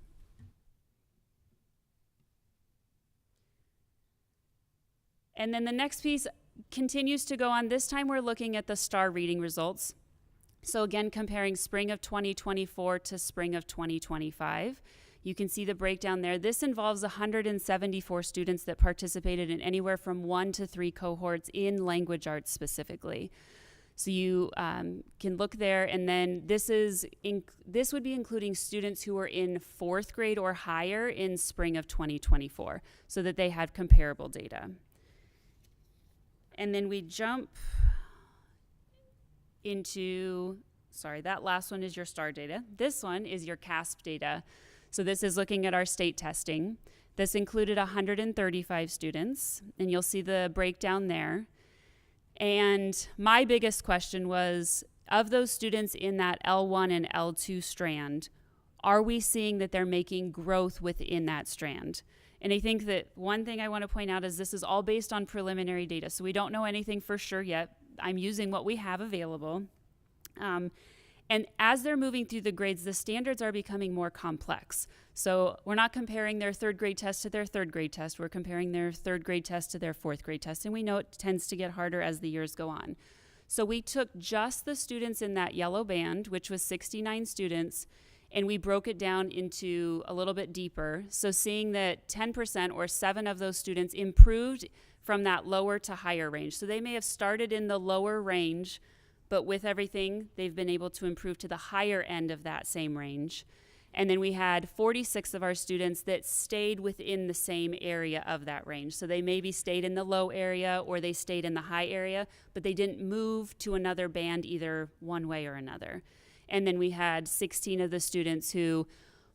And then the next piece continues to go on. This time we're looking at the STAR reading results. So again, comparing spring of 2024 to spring of 2025. You can see the breakdown there. This involves 174 students that participated in anywhere from 1 to 3 cohorts in language arts specifically. So you can look there, and then this would be including students who were in 4th grade or higher in spring of 2024, so that they had comparable data. And then we jump into, sorry, that last one is your STAR data. This one is your CASP data. So this is looking at our state testing. This included 135 students, and you'll see the breakdown there. And my biggest question was, of those students in that L1 and L2 strand, are we seeing that they're making growth within that strand? And I think that one thing I want to point out is this is all based on preliminary data. So we don't know anything for sure yet. I'm using what we have available. And as they're moving through the grades, the standards are becoming more complex. So we're not comparing their 3rd grade test to their 3rd grade test. We're comparing their 3rd grade test to their 4th grade test. And we know it tends to get harder as the years go on. So we took just the students in that yellow band, which was 69 students, and we broke it down into a little bit deeper. So seeing that 10% or 7 of those students improved from that lower to higher range. So they may have started in the lower range, but with everything, they've been able to improve to the higher end of that same range. And then we had 46 of our students that stayed within the same area of that range. So they maybe stayed in the low area or they stayed in the high area, but they didn't move to another band either one way or another. And then we had 16 of the students who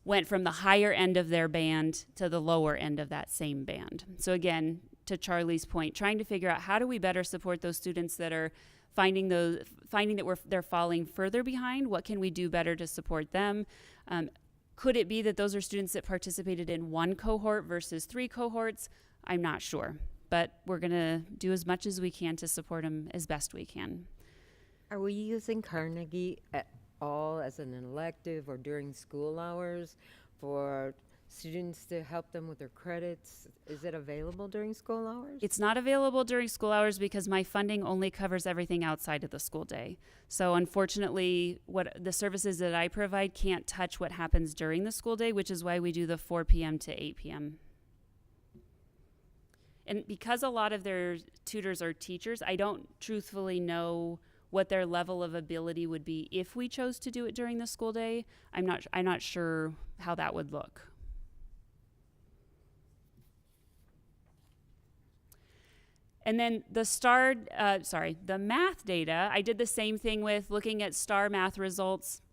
went from the higher end of their band to the lower end of that same band. So again, to Charlie's point, trying to figure out how do we better support those students that are finding that they're falling further behind. What can we do better to support them? Could it be that those are students that participated in 1 cohort versus 3 cohorts? I'm not sure, but we're gonna do as much as we can to support them as best we can. Are we using Carnegie at all as an elective or during school hours for students to help them with their credits? Is it available during school hours? It's not available during school hours because my funding only covers everything outside of the school day. So unfortunately, what the services that I provide can't touch what happens during the school day, which is why we do the 4 p.m. to 8 p.m. And because a lot of their tutors are teachers, I don't truthfully know what their level of ability would be if we chose to do it during the school day. I'm not sure how that would look. And then the math data, I did the same thing with looking at STAR math results,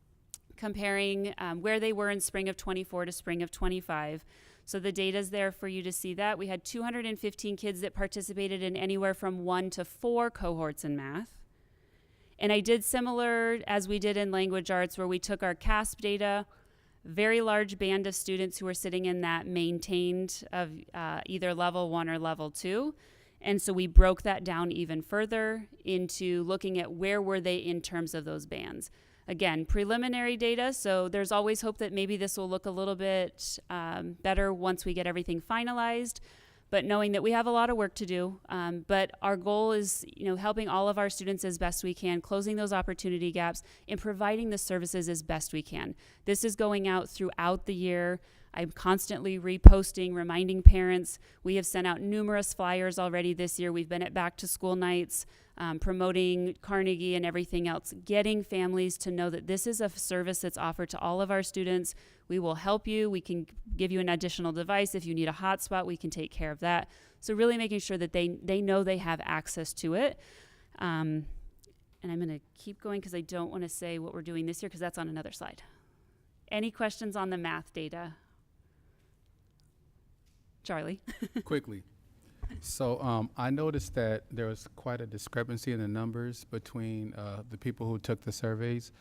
comparing where they were in spring of 24 to spring of 25. So the data's there for you to see that. We had 215 kids that participated in anywhere from 1 to 4 cohorts in math. And I did similar as we did in language arts, where we took our CASP data, very large band of students who were sitting in that maintained of either level 1 or level 2. And so we broke that down even further into looking at where were they in terms of those bands. Again, preliminary data, so there's always hope that maybe this will look a little bit better once we get everything finalized, but knowing that we have a lot of work to do. But our goal is, helping all of our students as best we can, closing those opportunity gaps, and providing the services as best we can. This is going out throughout the year. I'm constantly reposting, reminding parents. We have sent out numerous flyers already this year. We've been at back to school nights, promoting Carnegie and everything else, getting families to know that this is a service that's offered to all of our students. We will help you. We can give you an additional device. If you need a hotspot, we can take care of that. So really making sure that they know they have access to it. And I'm going to keep going because I don't want to say what we're doing this year because that's on another slide. Any questions on the math data? Charlie. Quickly. So I noticed that there was quite a discrepancy in the numbers between the people who took the surveys.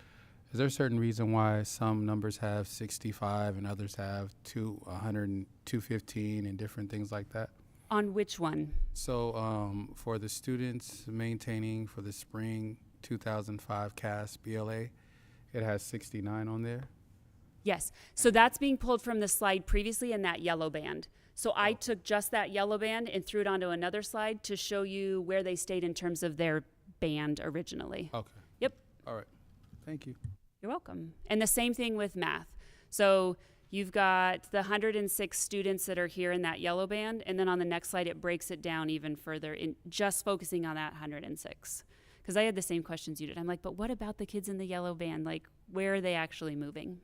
Is there a certain reason why some numbers have 65 and others have 100 and 215 and different things like that? On which one? So for the students maintaining for the spring 2005 CAS BLA, it has 69 on there. Yes. So that's being pulled from the slide previously in that yellow band. So I took just that yellow band and threw it onto another slide to show you where they stayed in terms of their band originally. Okay. Yep. All right. Thank you. You're welcome. And the same thing with math. So you've got the 106 students that are here in that yellow band, and then on the next slide it breaks it down even further in just focusing on that 106. Because I had the same questions you did. I'm like, but what about the kids in the yellow van? Like, where are they actually moving?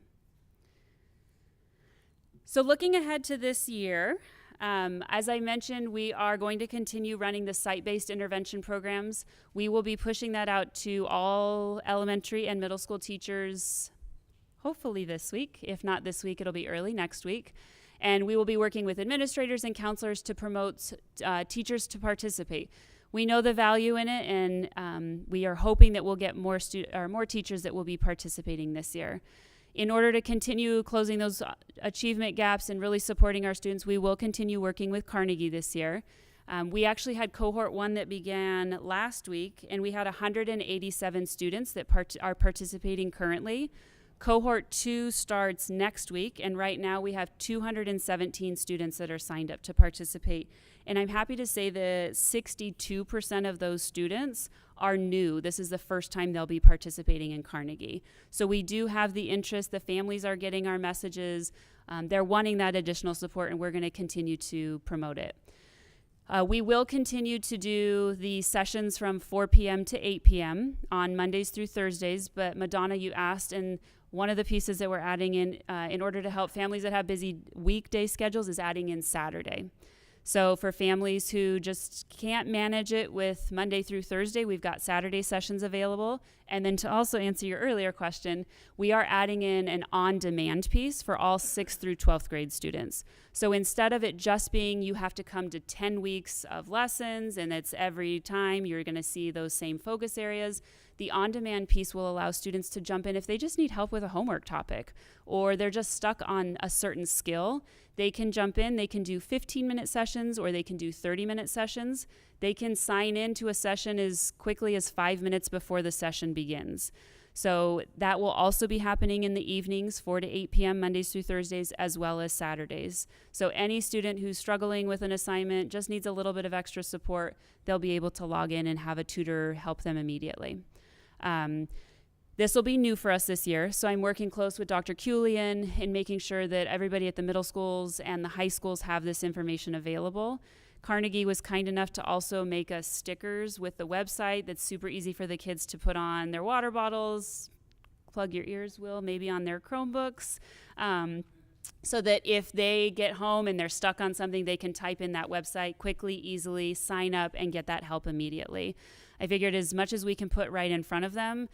So looking ahead to this year, as I mentioned, we are going to continue running the site-based intervention programs. We will be pushing that out to all elementary and middle school teachers, hopefully this week. If not this week, it'll be early next week. And we will be working with administrators and counselors to promote teachers to participate. We know the value in it, and we are hoping that we'll get more teachers that will be participating this year. In order to continue closing those achievement gaps and really supporting our students, we will continue working with Carnegie this year. We actually had cohort 1 that began last week, and we had 187 students that are participating currently. Cohort 2 starts next week, and right now we have 217 students that are signed up to participate. And I'm happy to say that 62% of those students are new. This is the first time they'll be participating in Carnegie. So we do have the interest. The families are getting our messages. They're wanting that additional support, and we're going to continue to promote it. We will continue to do the sessions from 4 p.m. to 8 p.m. on Mondays through Thursdays. But Madonna, you asked, and one of the pieces that we're adding in order to help families that have busy weekday schedules, is adding in Saturday. So for families who just can't manage it with Monday through Thursday, we've got Saturday sessions available. And then to also answer your earlier question, we are adding in an on-demand piece for all 6th through 12th grade students. So instead of it just being you have to come to 10 weeks of lessons and it's every time you're going to see those same focus areas, the on-demand piece will allow students to jump in if they just need help with a homework topic or they're just stuck on a certain skill. They can jump in, they can do 15-minute sessions or they can do 30-minute sessions. They can sign into a session as quickly as 5 minutes before the session begins. So that will also be happening in the evenings, 4 to 8 p.m. Mondays through Thursdays, as well as Saturdays. So any student who's struggling with an assignment, just needs a little bit of extra support, they'll be able to log in and have a tutor help them immediately. This will be new for us this year, so I'm working close with Dr. Kulian in making sure that everybody at the middle schools and the high schools have this information available. Carnegie was kind enough to also make us stickers with the website that's super easy for the kids to put on their water bottles, plug your ears, Will, maybe on their Chromebooks, so that if they get home and they're stuck on something, they can type in that website quickly, easily, sign up, and get that help immediately. I figured as much as we can put right in front of them,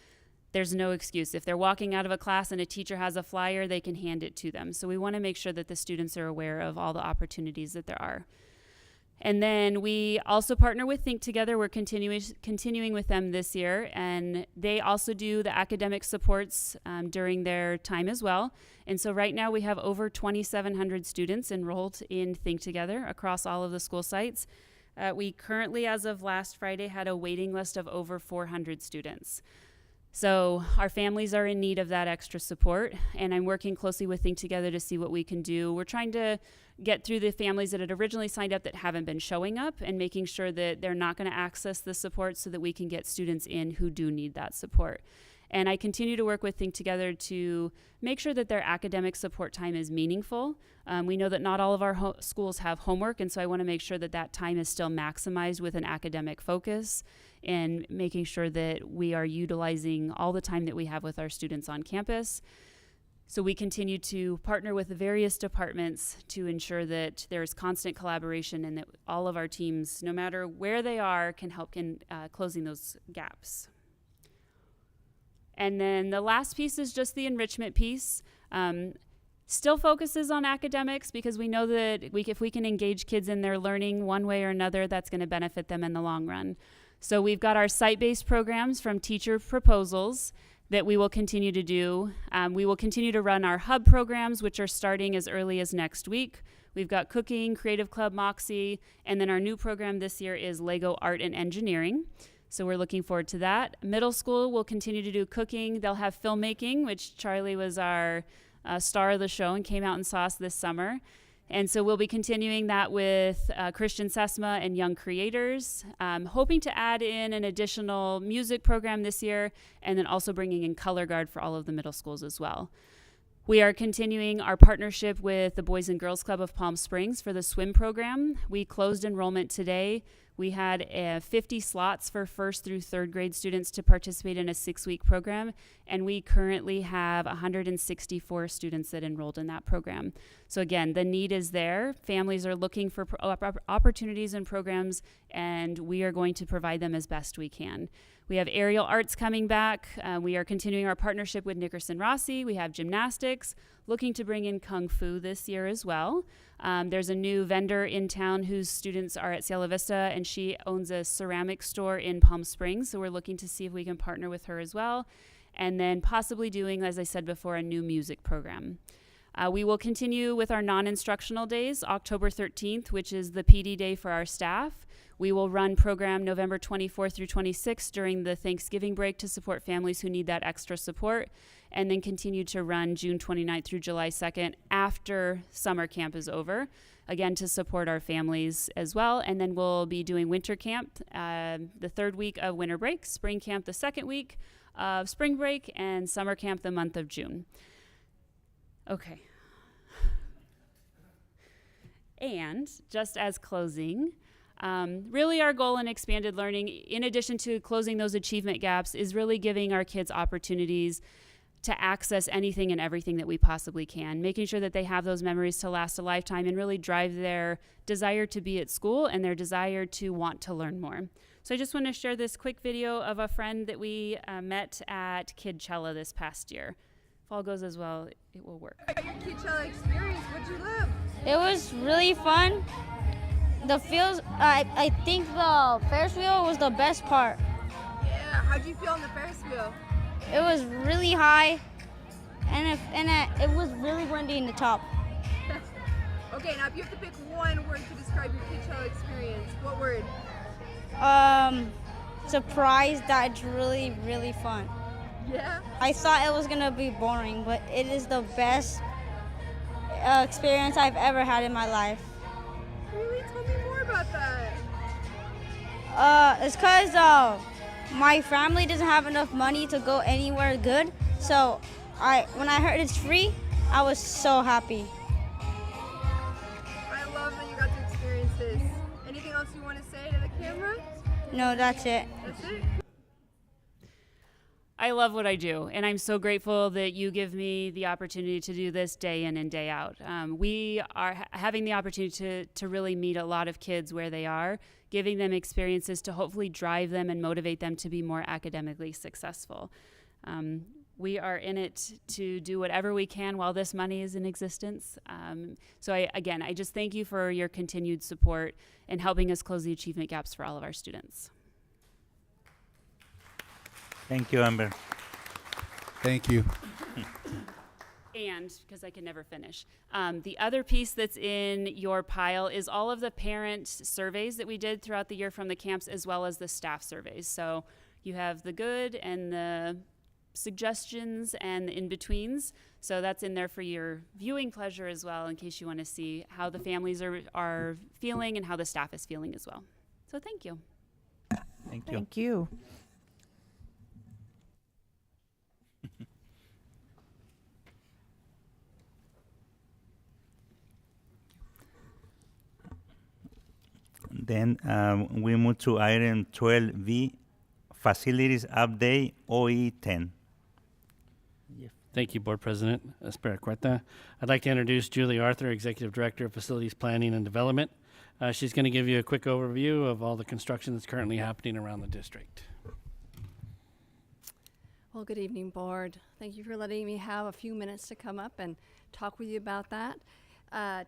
there's no excuse. If they're walking out of a class and a teacher has a flyer, they can hand it to them. So we want to make sure that the students are aware of all the opportunities that there are. And then we also partner with Think Together. We're continuing with them this year, and they also do the academic supports during their time as well. And so right now we have over 2,700 students enrolled in Think Together across all of the school sites. We currently, as of last Friday, had a waiting list of over 400 students. So our families are in need of that extra support, and I'm working closely with Think Together to see what we can do. We're trying to get through the families that had originally signed up that haven't been showing up and making sure that they're not going to access the support so that we can get students in who do need that support. And I continue to work with Think Together to make sure that their academic support time is meaningful. We know that not all of our schools have homework, and so I want to make sure that that time is still maximized with an academic focus and making sure that we are utilizing all the time that we have with our students on campus. So we continue to partner with the various departments to ensure that there's constant collaboration and that all of our teams, no matter where they are, can help in closing those gaps. And then the last piece is just the enrichment piece. Still focuses on academics because we know that if we can engage kids in their learning one way or another, that's going to benefit them in the long run. So we've got our site-based programs from teacher proposals that we will continue to do. We will continue to run our hub programs, which are starting as early as next week. We've got cooking, Creative Club Moxie, and then our new program this year is Lego Art and Engineering. So we're looking forward to that. Middle school will continue to do cooking. They'll have filmmaking, which Charlie was our star of the show and came out and saw us this summer. And so we'll be continuing that with Christian Sesma and Young Creators, hoping to add in an additional music program this year, and then also bringing in Color Guard for all of the middle schools as well. We are continuing our partnership with the Boys and Girls Club of Palm Springs for the swim program. We closed enrollment today. We had 50 slots for first through third grade students to participate in a 6-week program, and we currently have 164 students that enrolled in that program. So again, the need is there. Families are looking for opportunities and programs, and we are going to provide them as best we can. We have aerial arts coming back. We are continuing our partnership with Nickerson Rossi. We have gymnastics, looking to bring in Kung Fu this year as well. There's a new vendor in town whose students are at Cielo Vista, and she owns a ceramic store in Palm Springs, so we're looking to see if we can partner with her as well. And then possibly doing, as I said before, a new music program. We will continue with our non-instructional days, October 13th, which is the PD day for our staff. We will run program November 24th through 26th during the Thanksgiving break to support families who need that extra support, and then continue to run June 29th through July 2nd after summer camp is over, again to support our families as well. And then we'll be doing winter camp the 3rd week of winter break, spring camp the 2nd week of spring break, and summer camp the month of June. Okay. And just as closing, really our goal in expanded learning, in addition to closing those achievement gaps, is really giving our kids opportunities to access anything and everything that we possibly can, making sure that they have those memories to last a lifetime and really drive their desire to be at school and their desire to want to learn more. So I just want to share this quick video of a friend that we met at Kidchella this past year. If all goes as well, it will work. Your Kidchella experience, what'd you love? It was really fun. The feels, I think the Ferris wheel was the best part. Yeah, how'd you feel on the Ferris wheel? It was really high, and it was really windy in the top. Okay, now if you have to pick one word to describe your Kidchella experience, what word? Surprised that it's really, really fun. Yeah? I thought it was gonna be boring, but it is the best experience I've ever had in my life. Really? Tell me more about that. It's because my family doesn't have enough money to go anywhere good, so when I heard it's free, I was so happy. I love that you got to experience this. Anything else you want to say to the camera? No, that's it. That's it? I love what I do, and I'm so grateful that you give me the opportunity to do this day in and day out. We are having the opportunity to really meet a lot of kids where they are, giving them experiences to hopefully drive them and motivate them to be more academically successful. We are in it to do whatever we can while this money is in existence. So I just thank you for your continued support and helping us close the achievement gaps for all of our students. Thank you, Amber. Thank you. And, because I can never finish, the other piece that's in your pile is all of the parent surveys that we did throughout the year from the camps, as well as the staff surveys. So you have the good and the suggestions and the in-betweens. So that's in there for your viewing pleasure as well, in case you want to see how the families are feeling and how the staff is feeling as well. So thank you. Thank you. Thank you. Then we move to item 12V, Facilities Update, OE 10. Thank you, Board President Esperacueta. I'd like to introduce Julie Arthur, Executive Director of Facilities Planning and Development. She's going to give you a quick overview of all the construction that's currently happening around the district. Well, good evening, Board. Thank you for letting me have a few minutes to come up and talk with you about that.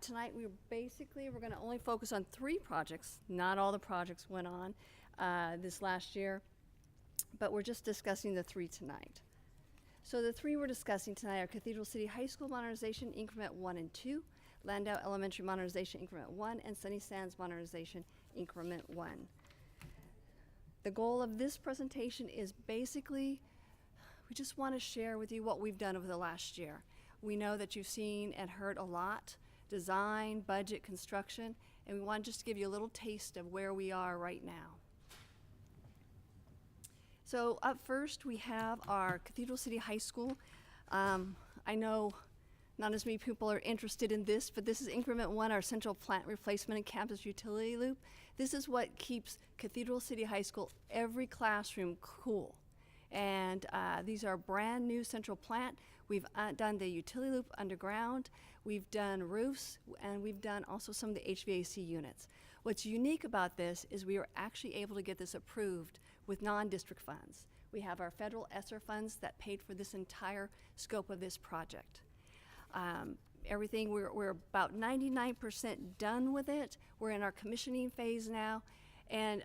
Tonight, we're going to only focus on 3 projects. Not all the projects went on this last year, but we're just discussing the 3 tonight. So the 3 we're discussing tonight are Cathedral City High School Modernization Increment 1 and 2, Landau Elementary Modernization Increment 1, and Sunny Sands Modernization Increment 1. The goal of this presentation is basically, we just want to share with you what we've done over the last year. We know that you've seen and heard a lot, design, budget, construction, and we want just to give you a little taste of where we are right now. So up first, we have our Cathedral City High School. I know Not as many people are interested in this, but this is increment 1, our central plant replacement and campus utility loop. This is what keeps Cathedral City High School, every classroom, cool. And these are brand new central plant. We've done the utility loop underground, we've done roofs, and we've done also some of the HVAC units. What's unique about this is we were actually able to get this approved with non-district funds. We have our federal ESSER funds that paid for this entire scope of this project. Everything, we're about 99% done with it. We're in our commissioning phase now. And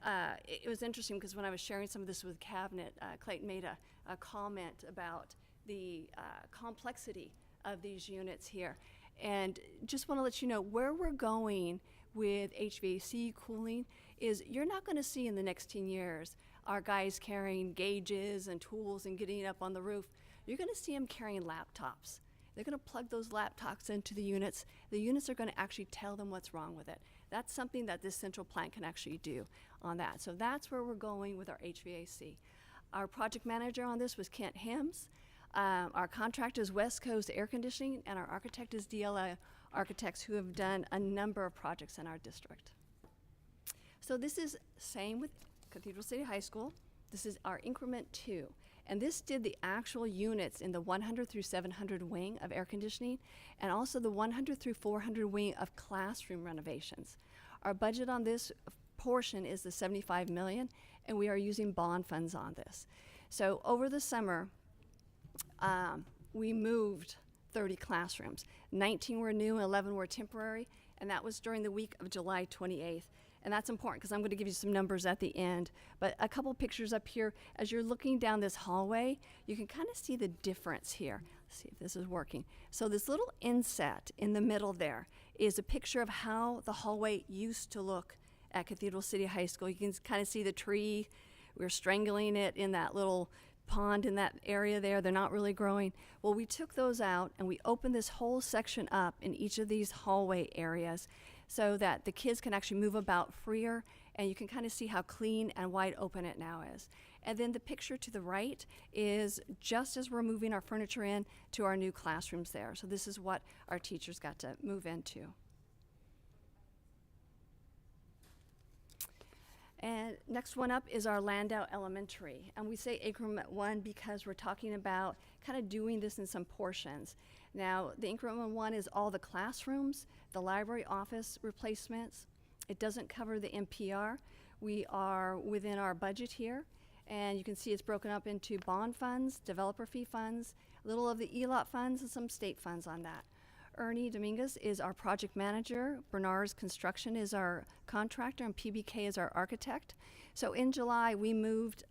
it was interesting because when I was sharing some of this with Cabinet, Clayton made a comment about the complexity of these units here. And just want to let you know where we're going with HVAC cooling is you're not going to see in the next 10 years our guys carrying gauges and tools and getting up on the roof. You're going to see them carrying laptops. They're going to plug those laptops into the units. The units are going to actually tell them what's wrong with it. That's something that this central plant can actually do on that. So that's where we're going with our HVAC. Our project manager on this was Kent Hems. Our contractor is West Coast Air Conditioning, and our architect is DLA Architects, who have done a number of projects in our district. So this is same with Cathedral City High School. This is our increment 2. And this did the actual units in the 100 through 700 wing of air conditioning, and also the 100 through 400 wing of classroom renovations. Our budget on this portion is the $75 million, and we are using bond funds on this. So over the summer, we moved 30 classrooms. 19 were new, 11 were temporary, and that was during the week of July 28th. And that's important because I'm going to give you some numbers at the end. But a couple pictures up here. As you're looking down this hallway, you can kind of see the difference here. Let's see if this is working. So this little inset in the middle there is a picture of how the hallway used to look at Cathedral City High School. You can kind of see the tree. We're strangling it in that little pond in that area there. They're not really growing. Well, we took those out and we opened this whole section up in each of these hallway areas, so that the kids can actually move about freer, and you can kind of see how clean and wide open it now is. And then the picture to the right is just as we're moving our furniture in to our new classrooms there. So this is what our teachers got to move into. And next one up is our Landau Elementary. And we say increment 1 because we're talking about kind of doing this in some portions. Now, the increment 1 is all the classrooms, the library office replacements. It doesn't cover the NPR. We are within our budget here, and you can see it's broken up into bond funds, developer fee funds, a little of the ELOT funds, and some state funds on that. Ernie Dominguez is our project manager. Bernard's Construction is our contractor, and PBK is our architect. So in July, we moved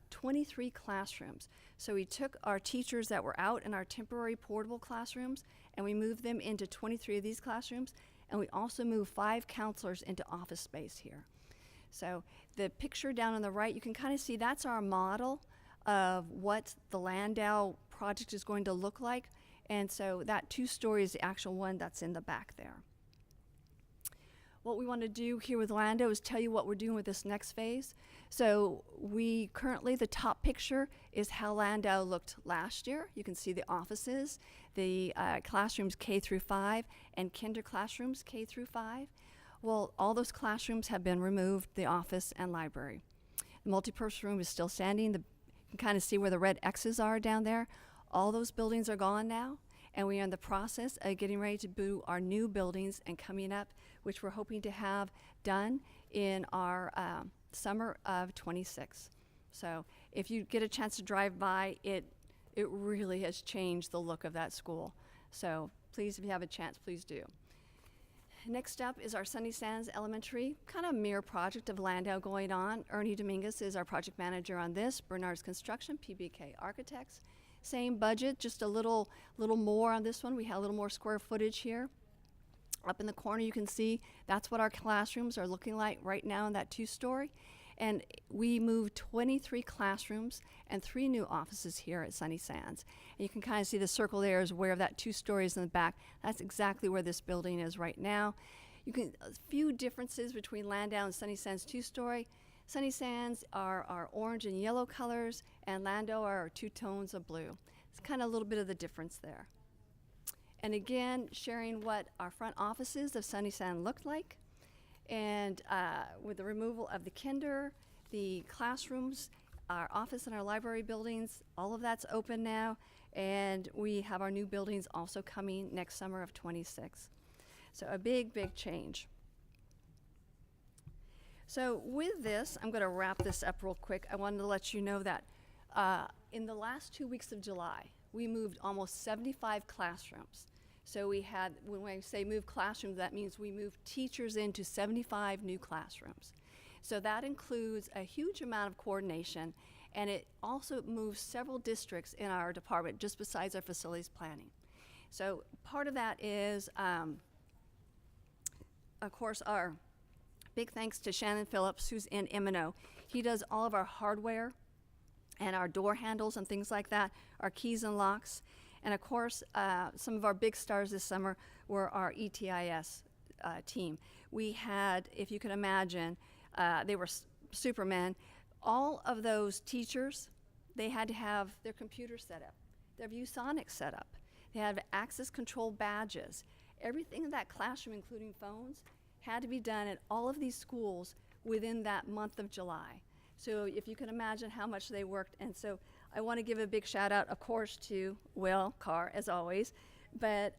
23 classrooms. So we took our teachers that were out in our temporary portable classrooms, and we moved them into 23 of these classrooms, and we also moved 5 counselors into office space here. So the picture down on the right, you can kind of see that's our model of what the Landau project is going to look like. And so that 2-story is the actual one that's in the back there. What we want to do here with Landau is tell you what we're doing with this next phase. So we currently, the top picture is how Landau looked last year. You can see the offices, the classrooms K through 5, and kinder classrooms K through 5. Well, all those classrooms have been removed, the office and library. The multipurpose room is still standing. You can kind of see where the red X's are down there. All those buildings are gone now, and we are in the process of getting ready to do our new buildings and coming up, which we're hoping to have done in our summer of 26. So if you get a chance to drive by, it really has changed the look of that school. So please, if you have a chance, please do. Next up is our Sunny Sands Elementary, kind of mirror project of Landau going on. Ernie Dominguez is our project manager on this. Bernard's Construction, PBK Architects. Same budget, just a little more on this one. We have a little more square footage here. Up in the corner, you can see that's what our classrooms are looking like right now in that 2-story. And we moved 23 classrooms and 3 new offices here at Sunny Sands. And you can kind of see the circle there is where that 2-story is in the back. That's exactly where this building is right now. You can, a few differences between Landau and Sunny Sands 2-story. Sunny Sands are our orange and yellow colors, and Landau are our 2 tones of blue. It's kind of a little bit of the difference there. And again, sharing what our front offices of Sunny San looked like. And with the removal of the kinder, the classrooms, our office and our library buildings, all of that's open now. And we have our new buildings also coming next summer of '26. So a big, big change. So with this, I'm going to wrap this up real quick. I wanted to let you know that in the last 2 weeks of July, we moved almost 75 classrooms. So we had, when I say move classrooms, that means we moved teachers into 75 new classrooms. So that includes a huge amount of coordination, and it also moves several districts in our department, just besides our facilities planning. So part of that is, of course, our big thanks to Shannon Phillips, who's in M&O. He does all of our hardware and our door handles and things like that, our keys and locks. And of course, some of our big stars this summer were our ETIS team. We had, if you can imagine, they were supermen. All of those teachers, they had to have their computers set up, their ViewSonic set up. They had access control badges. Everything in that classroom, including phones, had to be done at all of these schools within that month of July. So if you can imagine how much they worked. And so I want to give a big shout out, of course, to Will Carr, as always, but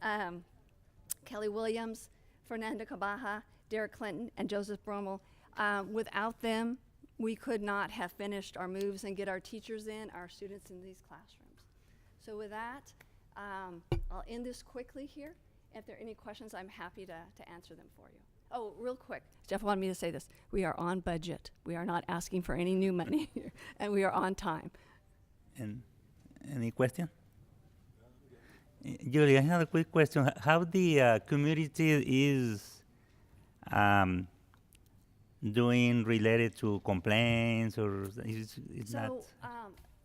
Kelly Williams, Fernanda Cabaja, Derek Clinton, and Joseph Brummel. Without them, we could not have finished our moves and get our teachers in, our students in these classrooms. So with that, I'll end this quickly here. If there are any questions, I'm happy to answer them for you. Oh, real quick, Jeff wanted me to say this. We are on budget. We are not asking for any new money here, and we are on time. And any question? Julie, I have a quick question. How the community is doing related to complaints, or is it not? So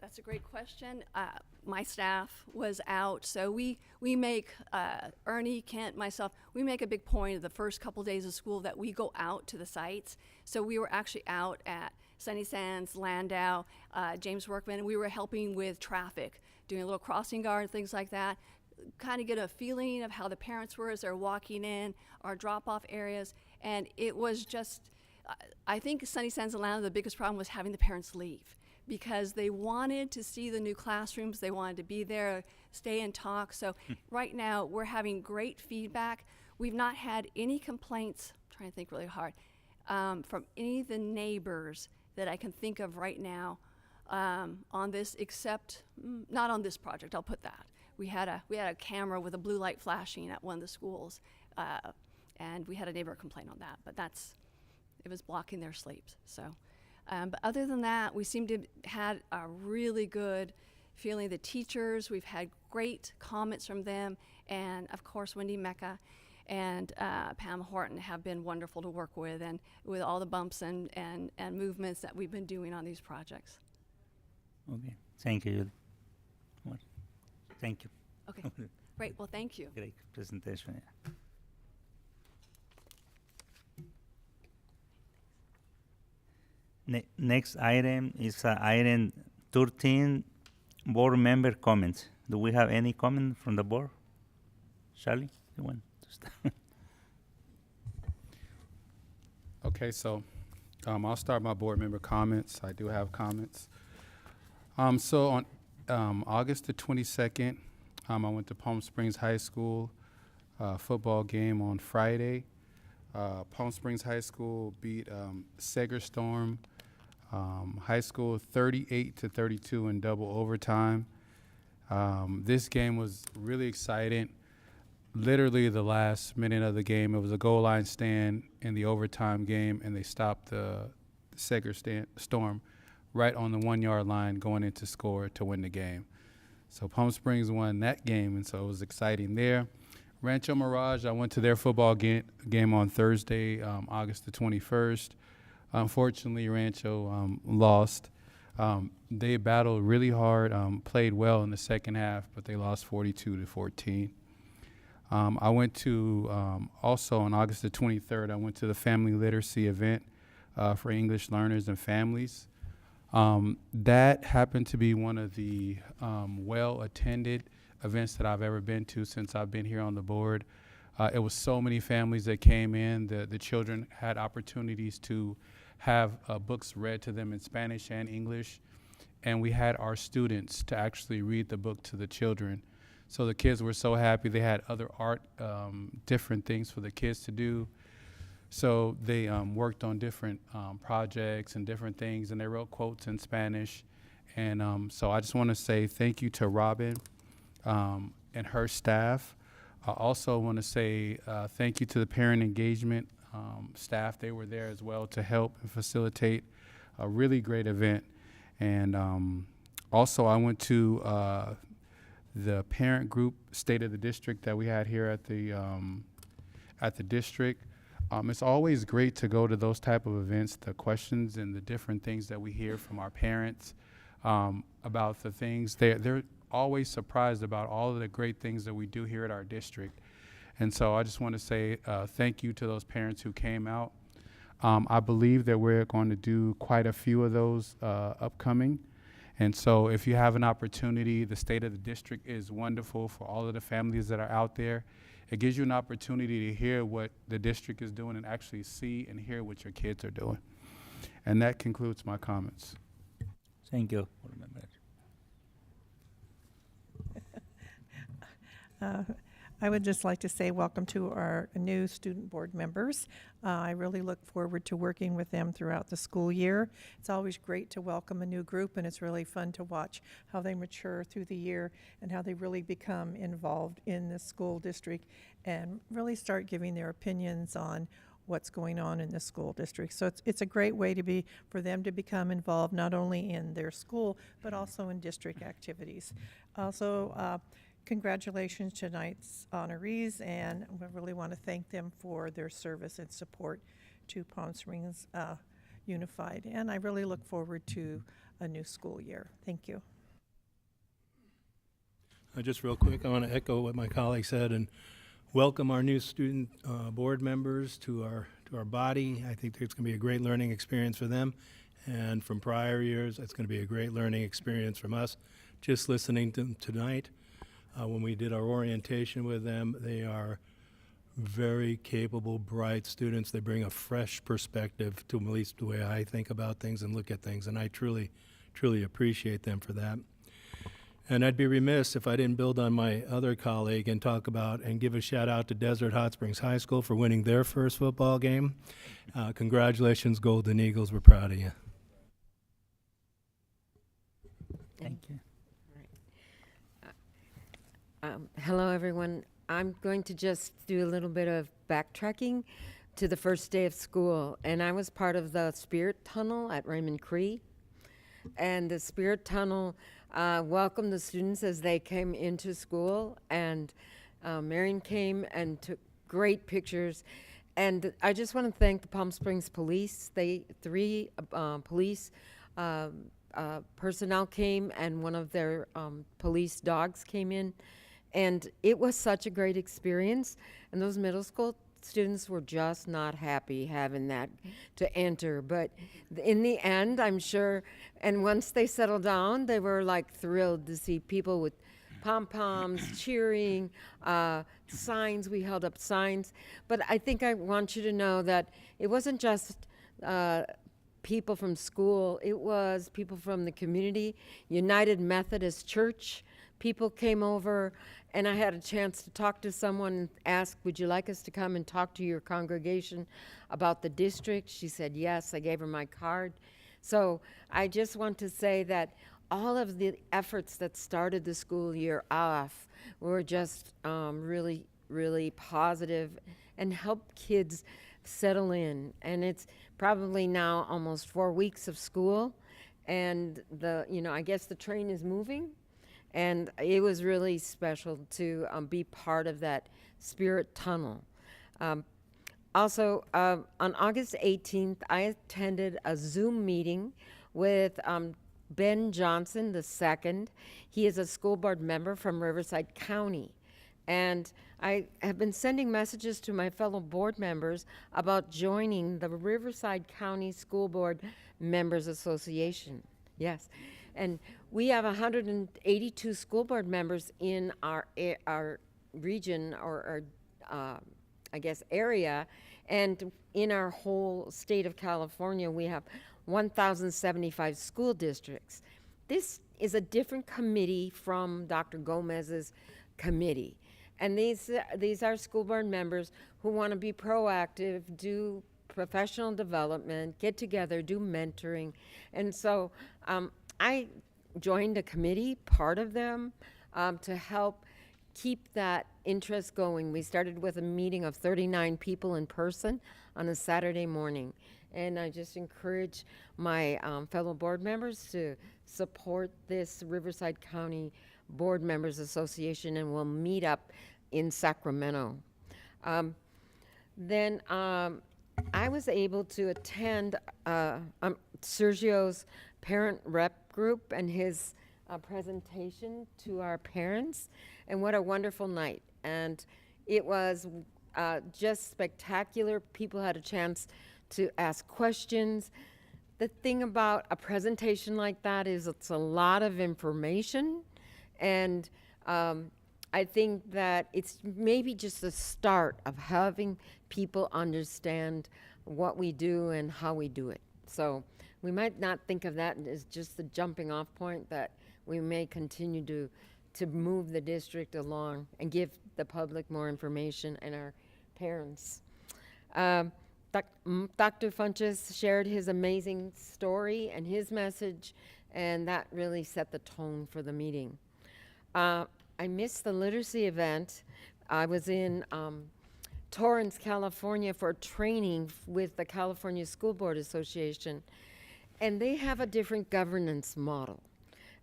that's a great question. My staff was out, so we make, Ernie, Kent, myself, we make a big point of the first couple days of school that we go out to the sites. So we were actually out at Sunny Sands, Landau, James Workman, and we were helping with traffic, doing a little crossing guard, things like that, kind of get a feeling of how the parents were as they're walking in, our drop-off areas, and it was just, I think Sunny Sands and Landau, the biggest problem was having the parents leave, because they wanted to see the new classrooms, they wanted to be there, stay and talk. So right now we're having great feedback. We've not had any complaints, I'm trying to think really hard, from any of the neighbors that I can think of right now on this, except not on this project, I'll put that. We had a camera with a blue light flashing at one of the schools, and we had a neighbor complain on that, but it was blocking their sleeps. So. But other than that, we seem to have had a really good feeling. The teachers, we've had great comments from them, and of course Wendy Mecca and Pam Horton have been wonderful to work with, and with all the bumps and movements that we've been doing on these projects. Okay, thank you, Julie. Well, thank you. Okay, great, well thank you. Great presentation, yeah. Next item is item 13, board member comments. Do we have any comment from the board? Charlie, you want to start? Okay, so I'll start my board member comments. I do have comments. So on August the 22nd, I went to Palm Springs High School football game on Friday. Palm Springs High School beat Sager Storm High School 38-32 in double overtime. This game was really exciting. Literally the last minute of the game, it was a goal line stand in the overtime game, and they stopped the Sager Storm right on the 1 yard line going into score to win the game. So Palm Springs won that game, and so it was exciting there. Rancho Mirage, I went to their football game on Thursday, August the 21st. Unfortunately, Rancho lost. They battled really hard, played well in the second half, but they lost 42-14. I went to, also on August the 23rd, I went to the family literacy event for English learners and families. That happened to be one of the well-attended events that I've ever been to since I've been here on the board. It was so many families that came in. The children had opportunities to have books read to them in Spanish and English. And we had our students to actually read the book to the children. So the kids were so happy. They had other art, different things for the kids to do. So they worked on different projects and different things, and they wrote quotes in Spanish. And so I just want to say thank you to Robin and her staff. I also want to say thank you to the parent engagement staff. They were there as well to help and facilitate a really great event. And also I went to the parent group State of the District that we had here at the district. It's always great to go to those type of events, the questions and the different things that we hear from our parents about the things. They're always surprised about all of the great things that we do here at our district. And so I just want to say thank you to those parents who came out. I believe that we're going to do quite a few of those upcoming. And so if you have an opportunity, the State of the District is wonderful for all of the families that are out there. It gives you an opportunity to hear what the district is doing and actually see and hear what your kids are doing. And that concludes my comments. Thank you. I would just like to say welcome to our new student board members. I really look forward to working with them throughout the school year. It's always great to welcome a new group, and it's really fun to watch how they mature through the year and how they really become involved in the school district and really start giving their opinions on what's going on in the school district. So it's a great way for them to become involved not only in their school but also in district activities. Also, congratulations to tonight's honorees, and we really want to thank them for their service and support to Palm Springs Unified. And I really look forward to a new school year. Thank you. Just real quick, I want to echo what my colleague said and welcome our new student board members to our body. I think it's going to be a great learning experience for them. And from prior years, it's going to be a great learning experience from us. Just listening to them tonight, when we did our orientation with them, they are very capable, bright students. They bring a fresh perspective to at least the way I think about things and look at things, and I truly, truly appreciate them for that. And I'd be remiss if I didn't build on my other colleague and talk about and give a shout out to Desert Hot Springs High School for winning their first football game. Congratulations, Golden Eagles. We're proud of you. Thank you. Hello, everyone. I'm going to just do a little bit of backtracking to the first day of school. And I was part of the Spirit Tunnel at Raymond Cree. And the Spirit Tunnel welcomed the students as they came into school. And Marion came and took great pictures. And I just want to thank the Palm Springs Police. Three police personnel came, and one of their police dogs came in. And it was such a great experience. And those middle school students were just not happy having that to enter. But in the end, I'm sure, and once they settled down, they were like thrilled to see people with pom-poms, cheering, signs. We held up signs. But I think I want you to know that it wasn't just people from school. It was people from the community. United Methodist Church people came over, and I had a chance to talk to someone and ask, would you like us to come and talk to your congregation about the district? She said yes. I gave her my card. So I just want to say that all of the efforts that started the school year off were just really, really positive and helped kids settle in. And it's probably now almost 4 weeks of school, and I guess the train is moving. And it was really special to be part of that Spirit Tunnel. Also, on August 18th, I attended a Zoom meeting with Ben Johnson II. He is a school board member from Riverside County. And I have been sending messages to my fellow board members about joining the Riverside County School Board Members Association. Yes. And we have 182 school board members in our region or our, I guess, area. And in our whole state of California, we have 1,075 school districts. This is a different committee from Dr. Gomez's committee. And these are school board members who want to be proactive, do professional development, get together, do mentoring. And so I joined a committee, part of them, to help keep that interest going. We started with a meeting of 39 people in person on a Saturday morning. And I just encourage my fellow board members to support this Riverside County Board Members Association, and we'll meet up in Sacramento. Then I was able to attend Sergio's parent rep group and his presentation to our parents, and what a wonderful night. And it was just spectacular. People had a chance to ask questions. The thing about a presentation like that is it's a lot of information, and I think that it's maybe just the start of having people understand what we do and how we do it. So we might not think of that as just the jumping off point, that we may continue to move the district along and give the public more information and our parents. Dr. Funches shared his amazing story and his message, and that really set the tone for the meeting. I missed the literacy event. I was in Torrance, California for training with the California School Board Association, and they have a different governance model.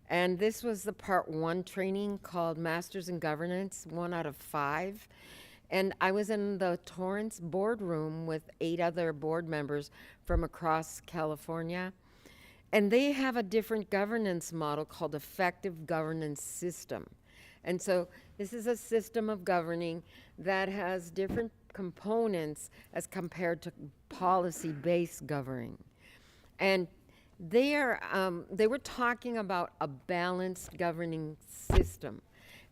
And this was the part 1 training called Masters in Governance, 1 out of 5. And I was in the Torrance boardroom with 8 other board members from across California. And they have a different governance model called Effective Governance System. And so this is a system of governing that has different components as compared to policy-based governing. And they were talking about a balanced governing system.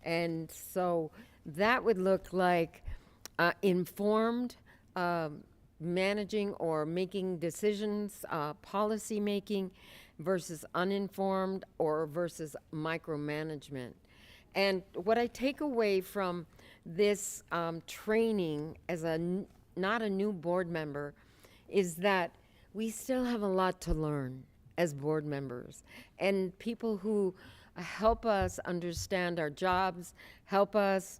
And so that would look like informed managing or making decisions, policy making, versus uninformed or versus micromanagement. And what I take away from this training as not a new board member is that we still have a lot to learn as board members, and people who help us understand our jobs, help us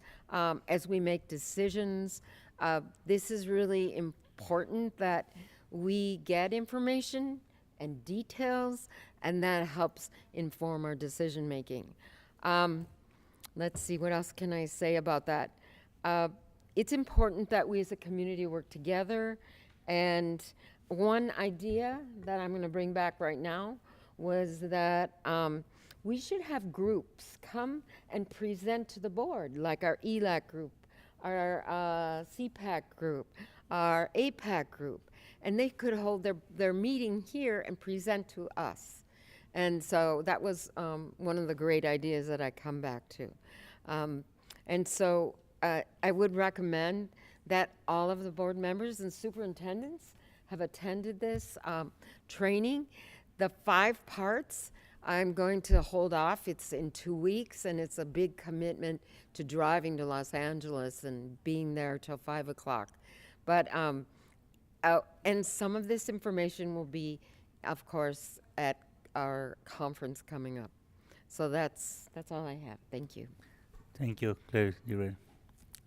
as we make decisions. This is really important that we get information and details, and that helps inform our decision making. Let's see, what else can I say about that? It's important that we as a community work together, and one idea that I'm going to bring back right now was that we should have groups come and present to the board, like our ELAC group, our CPAC group, our APAC group, and they could hold their meeting here and present to us. And so that was one of the great ideas that I come back to. And so I would recommend that all of the board members and superintendents have attended this training. The 5 parts, I'm going to hold off. It's in 2 weeks, and it's a big commitment to driving to Los Angeles and being there till 5 o'clock. But, and some of this information will be, of course, at our conference coming up. So that's all I have. Thank you. Thank you, Claire.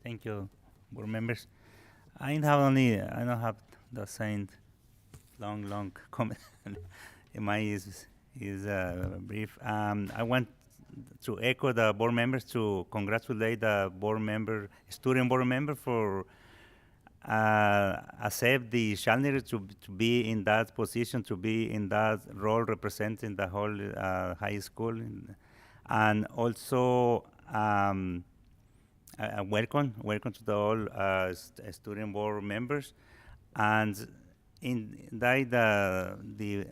Thank you, board members. I don't have the same long comment. Mine is brief. I want to echo the board members to congratulate the student board member for accept the challenge to be in that position, to be in that role representing the whole high school, and also welcome to the all student board members. And the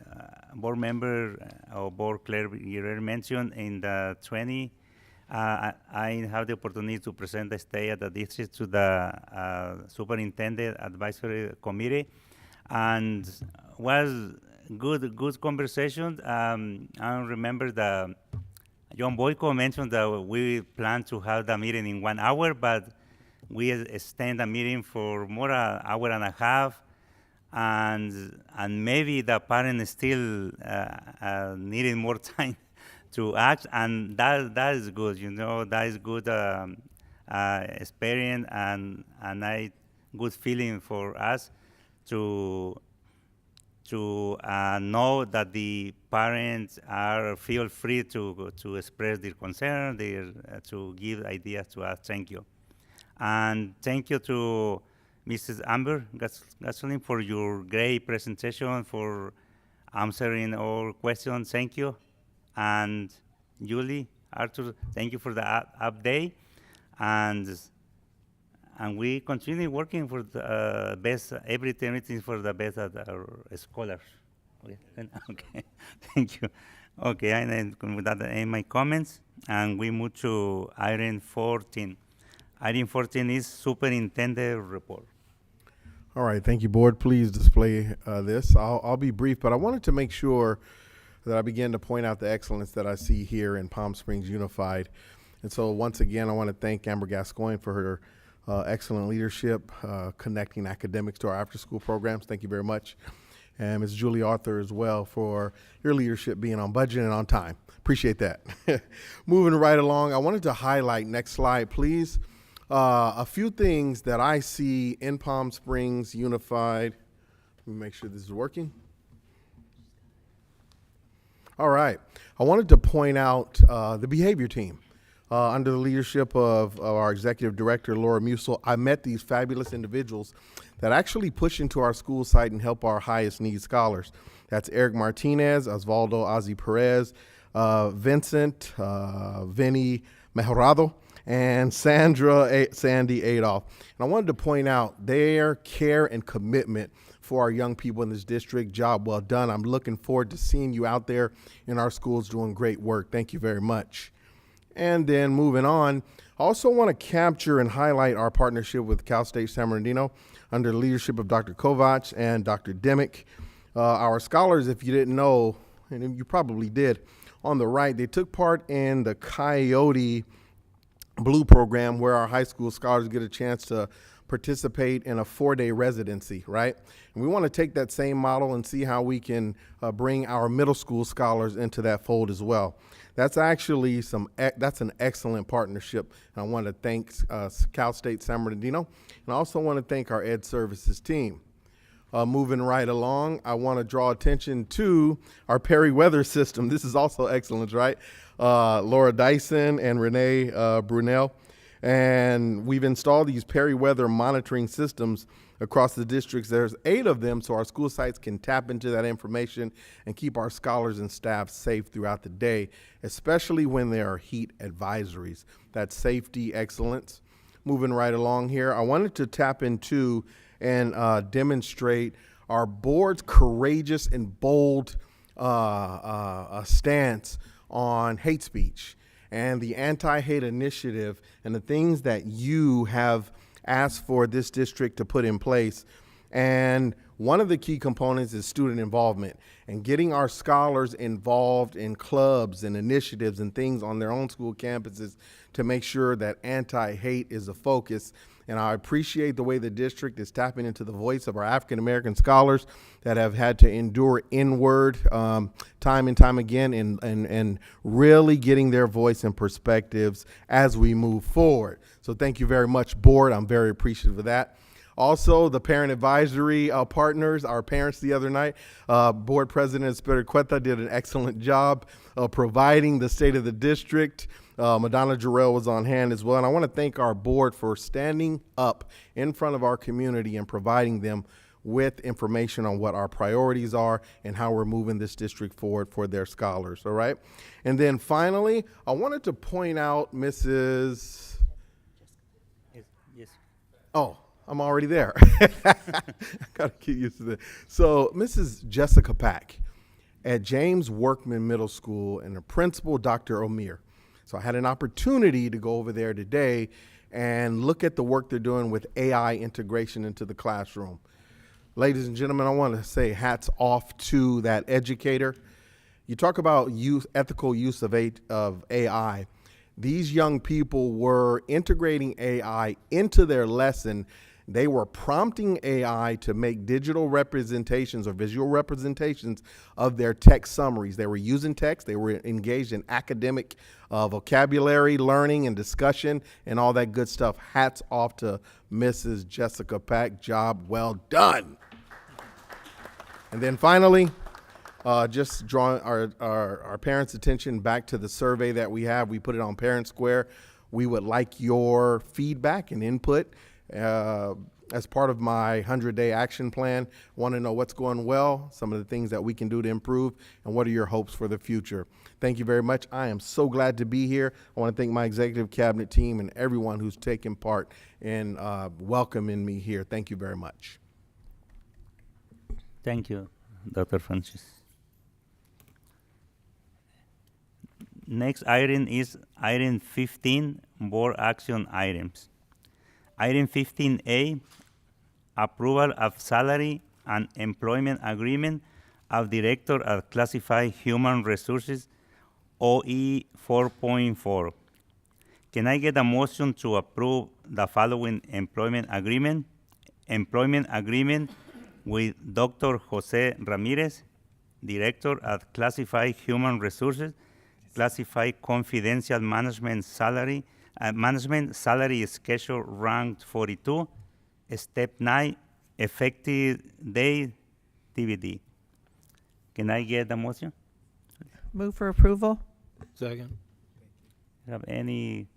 board member or board clerk Guerrero mentioned in the 20, I have the opportunity to present the stay at the district to the superintendent advisory committee, and was good conversation. I remember the John Boyko mentioned that we plan to have the meeting in 1 hour, but we extend the meeting for more an hour and a half, and maybe the parents still needing more time to act, and that is good. You know, that is good experience and good feeling for us to know that the parents feel free to express their concern, to give ideas to us. Thank you. And thank you to Mrs. Amber Gasolin for your great presentation, for answering all questions. Thank you. And Julie, Arthur, thank you for the update. And we continue working for the best, everything for the best of our scholars. Okay, thank you. Okay, and then with that, I end my comments, and we move to item 14. Item 14 is superintendent report. All right, thank you, board. Please display this. I'll be brief, but I wanted to make sure that I begin to point out the excellence that I see here in Palm Springs Unified. And so once again, I want to thank Amber Gascoigne for her excellent leadership, connecting academics to our after-school programs. Thank you very much. And Ms. Julie Arthur as well for your leadership, being on budget and on time. Appreciate that. Moving right along, I wanted to highlight, next slide, please, a few things that I see in Palm Springs Unified. Let me make sure this is working. All right. I wanted to point out the behavior team. Under the leadership of our executive director, Laura Musel, I met these fabulous individuals that actually push into our school site and help our highest need scholars. That's Eric Martinez, Osvaldo Ozzy Perez, Vincent, Vinny Mejorado, and Sandy Adolph. And I wanted to point out their care and commitment for our young people in this district. Job well done. I'm looking forward to seeing you out there in our schools doing great work. Thank you very much. And then moving on, I also want to capture and highlight our partnership with Cal State San Bernardino under the leadership of Dr. Kovacs and Dr. Dimick. Our scholars, if you didn't know, and you probably did, on the right, they took part in the Coyote Blue program, where our high school scholars get a chance to participate in a 4-day residency, right? And we want to take that same model and see how we can bring our middle school scholars into that fold as well. That's actually that's an excellent partnership. And I want to thank Cal State San Bernardino, and I also want to thank our Ed Services team. Moving right along, I want to draw attention to our Perry Weather system. This is also excellent, right? Laura Dyson and Renee Brunel. And we've installed these Perry Weather monitoring systems across the districts. There's 8 of them, so our school sites can tap into that information and keep our scholars and staff safe throughout the day, especially when there are heat advisories. That's safety excellence. Moving right along here, I wanted to tap into and demonstrate our board's courageous and bold stance on hate speech and the anti-hate initiative and the things that you have asked for this district to put in place. And one of the key components is student involvement and getting our scholars involved in clubs and initiatives and things on their own school campuses to make sure that anti-hate is a focus. And I appreciate the way the district is tapping into the voice of our African-American scholars that have had to endure inward time and time again, and really getting their voice and perspectives as we move forward. So thank you very much, board. I'm very appreciative of that. Also, the parent advisory partners, our parents the other night, board president Espericueta did an excellent job of providing the state of the district. Madonna Jarrell was on hand as well. And I want to thank our board for standing up in front of our community and providing them with information on what our priorities are and how we're moving this district forward for their scholars, all right? And then finally, I wanted to point out Mrs. Yes. Oh, I'm already there. Got to get used to that. So, Mrs. Jessica Pack at James Workman Middle School and the principal, Dr. O'Meara. So I had an opportunity to go over there today and look at the work they're doing with AI integration into the classroom. Ladies and gentlemen, I want to say hats off to that educator. You talk about ethical use of AI. These young people were integrating AI into their lesson. They were prompting AI to make digital representations or visual representations of their text summaries. They were using text. They were engaged in academic vocabulary, learning, and discussion, and all that good stuff. Hats off to Mrs. Jessica Pack. Job well done. And then finally, just drawing our parents' attention back to the survey that we have. We put it on Parent Square. We would like your feedback and input. As part of my 100-day action plan, want to know what's going well, some of the things that we can do to improve, and what are your hopes for the future. Thank you very much. I am so glad to be here. I want to thank my executive cabinet team and everyone who's taken part in welcoming me here. Thank you very much. Thank you, Dr. Francis. Next item is item 15, board action items. Item 15A, approval of salary and employment agreement of Director of Classified Human Resources, OE 4.4. Can I get a motion to approve the following employment agreement? Employment agreement with Dr. Jose Ramirez, Director of Classified Human Resources, Classified Confidential Management Salary Schedule Rank 42, Step 9, effective date TBD. Can I get a motion? Move for approval. Second. Have any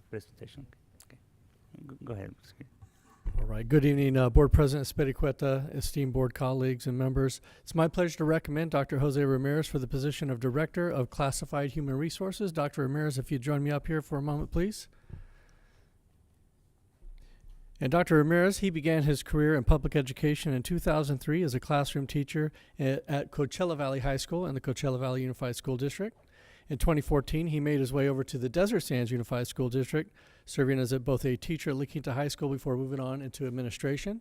presentation? Okay. Go ahead. All right. Good evening, Board President Espericueta, esteemed board colleagues and members. It's my pleasure to recommend Dr. Jose Ramirez for the position of Director of Classified Human Resources. Dr. Ramirez, if you'd join me up here for a moment, please. And Dr. Ramirez, he began his career in public education in 2003 as a classroom teacher at Coachella Valley High School in the Coachella Valley Unified School District. In 2014, he made his way over to the Desert Sands Unified School District, serving as both a teacher at La Quinta High School before moving on into administration,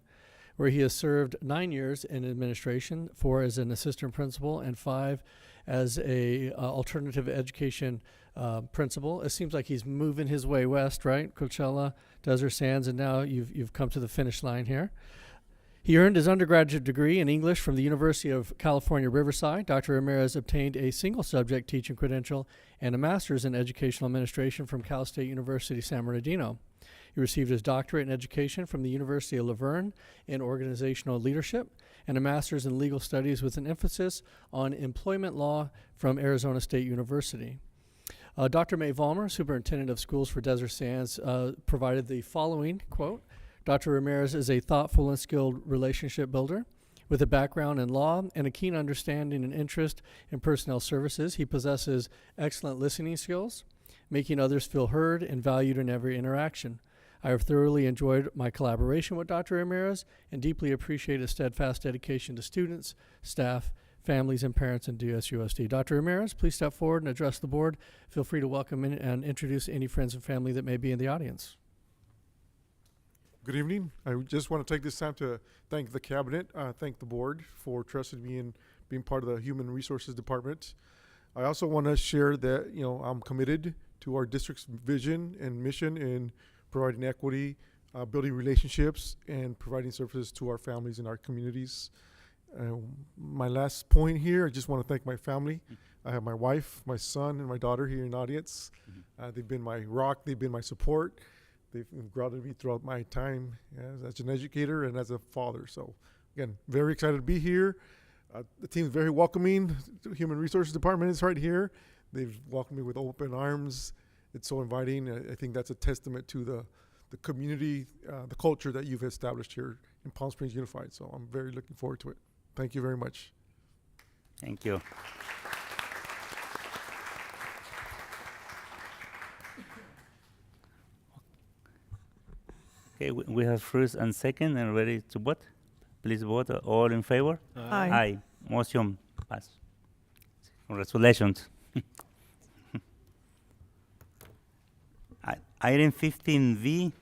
where he has served 9 years in administration, 4 as an assistant principal and 5 as a alternative education principal. It seems like he's moving his way west, right? Coachella, Desert Sands, and now you've come to the finish line here. He earned his undergraduate degree in English from the University of California, Riverside. Dr. Ramirez obtained a single subject teaching credential and a master's in educational administration from Cal State University, San Bernardino. He received his doctorate in education from the University of Laverne in organizational leadership and a master's in legal studies with an emphasis on employment law from Arizona State University. Dr. May Vollmer, Superintendent of Schools for Desert Sands, provided the following quote: Dr. Ramirez is a thoughtful and skilled relationship builder. With a background in law and a keen understanding and interest in personnel services, he possesses excellent listening skills, making others feel heard and valued in every interaction. I have thoroughly enjoyed my collaboration with Dr. Ramirez and deeply appreciate his steadfast dedication to students, staff, families, and parents in DSUSD. Dr. Ramirez, please step forward and address the board. Feel free to welcome in and introduce any friends and family that may be in the audience. Good evening. I just want to take this time to thank the cabinet, thank the board for trusting me in being part of the Human Resources Department. I also want to share that, I'm committed to our district's vision and mission in providing equity, building relationships, and providing services to our families and our communities. My last point here, I just want to thank my family. I have my wife, my son, and my daughter here in the audience. They've been my rock. They've been my support. They've grounded me throughout my time as an educator and as a father. So, again, very excited to be here. The team's very welcoming. The Human Resources Department is right here. They've welcomed me with open arms. It's so inviting. I think that's a testament to the community, the culture that you've established here in Palm Springs Unified. So I'm very looking forward to it. Thank you very much. Thank you. Okay, we have first and second and ready to vote. Please vote. All in favor? Aye. Aye. Motion pass. Congratulations. Item 15V,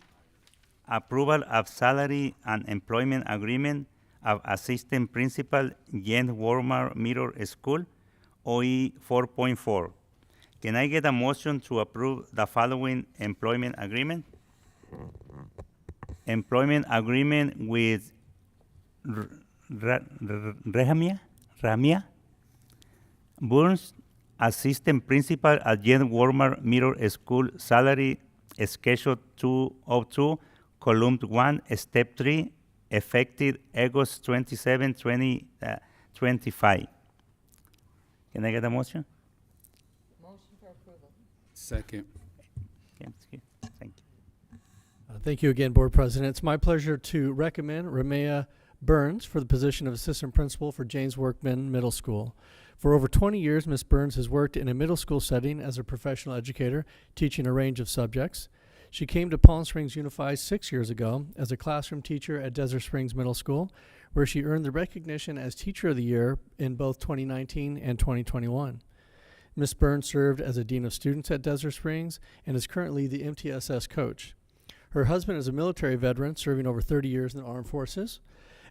approval of salary and employment agreement of Assistant Principal Jen Warmer Middle School, OE 4.4. Can I get a motion to approve the following employment agreement? Employment agreement with Ramia Burns, Assistant Principal at Jen Warmer Middle School, salary schedule 202, column 1, step 3, effective August 27, 2025. Can I get a motion? Motion for approval. Second. Yes, okay. Thank you. Thank you again, Board President. It's my pleasure to recommend Ramea Burns for the position of Assistant Principal for James Workman Middle School. For over 20 years, Ms. Burns has worked in a middle school setting as a professional educator, teaching a range of subjects. She came to Palm Springs Unified 6 years ago as a classroom teacher at Desert Springs Middle School, where she earned the recognition as Teacher of the Year in both 2019 and 2021. Ms. Burns served as a Dean of Students at Desert Springs and is currently the MTSS coach. Her husband is a military veteran serving over 30 years in the armed forces.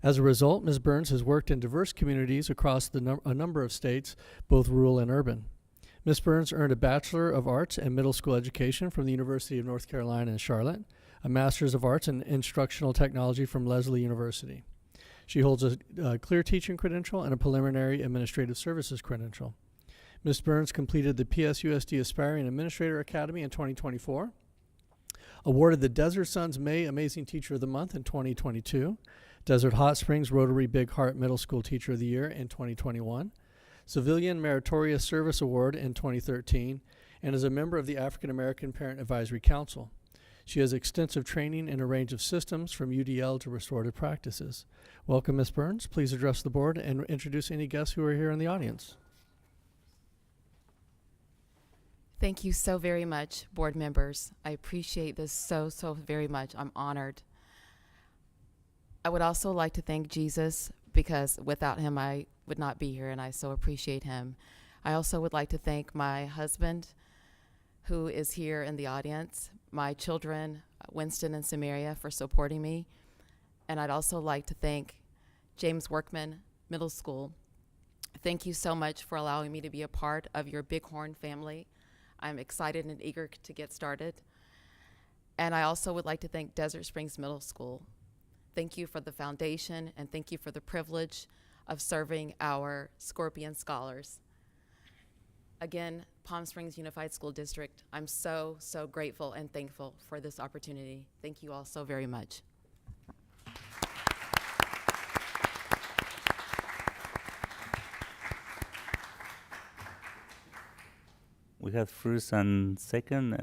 As a result, Ms. Burns has worked in diverse communities across a number of states, both rural and urban. Ms. Burns earned a Bachelor of Arts and Middle School Education from the University of North Carolina in Charlotte, a Master's of Arts in Instructional Technology from Lesley University. She holds a clear teaching credential and a preliminary administrative services credential. Ms. Burns completed the PSUSD Aspiring Administrator Academy in 2024, awarded the Desert Sun's May Amazing Teacher of the Month in 2022, Desert Hot Springs Rotary Big Heart Middle School Teacher of the Year in 2021, Civilian Meritorious Service Award in 2013, and is a member of the African American Parent Advisory Council. She has extensive training in a range of systems from UDL to restorative practices. Welcome, Ms. Burns. Please address the board and introduce any guests who are here in the audience. Thank you so very much, board members. I appreciate this so very much. I'm honored. I would also like to thank Jesus, because without him I would not be here, and I so appreciate him. I also would like to thank my husband, who is here in the audience, my children, Winston and Samaria, for supporting me. And I'd also like to thank James Workman Middle School. Thank you so much for allowing me to be a part of your Bighorn family. I'm excited and eager to get started. And I also would like to thank Desert Springs Middle School. Thank you for the foundation, and thank you for the privilege of serving our Scorpion scholars. Again, Palm Springs Unified School District, I'm so grateful and thankful for this opportunity. Thank you all so very much. We have first and second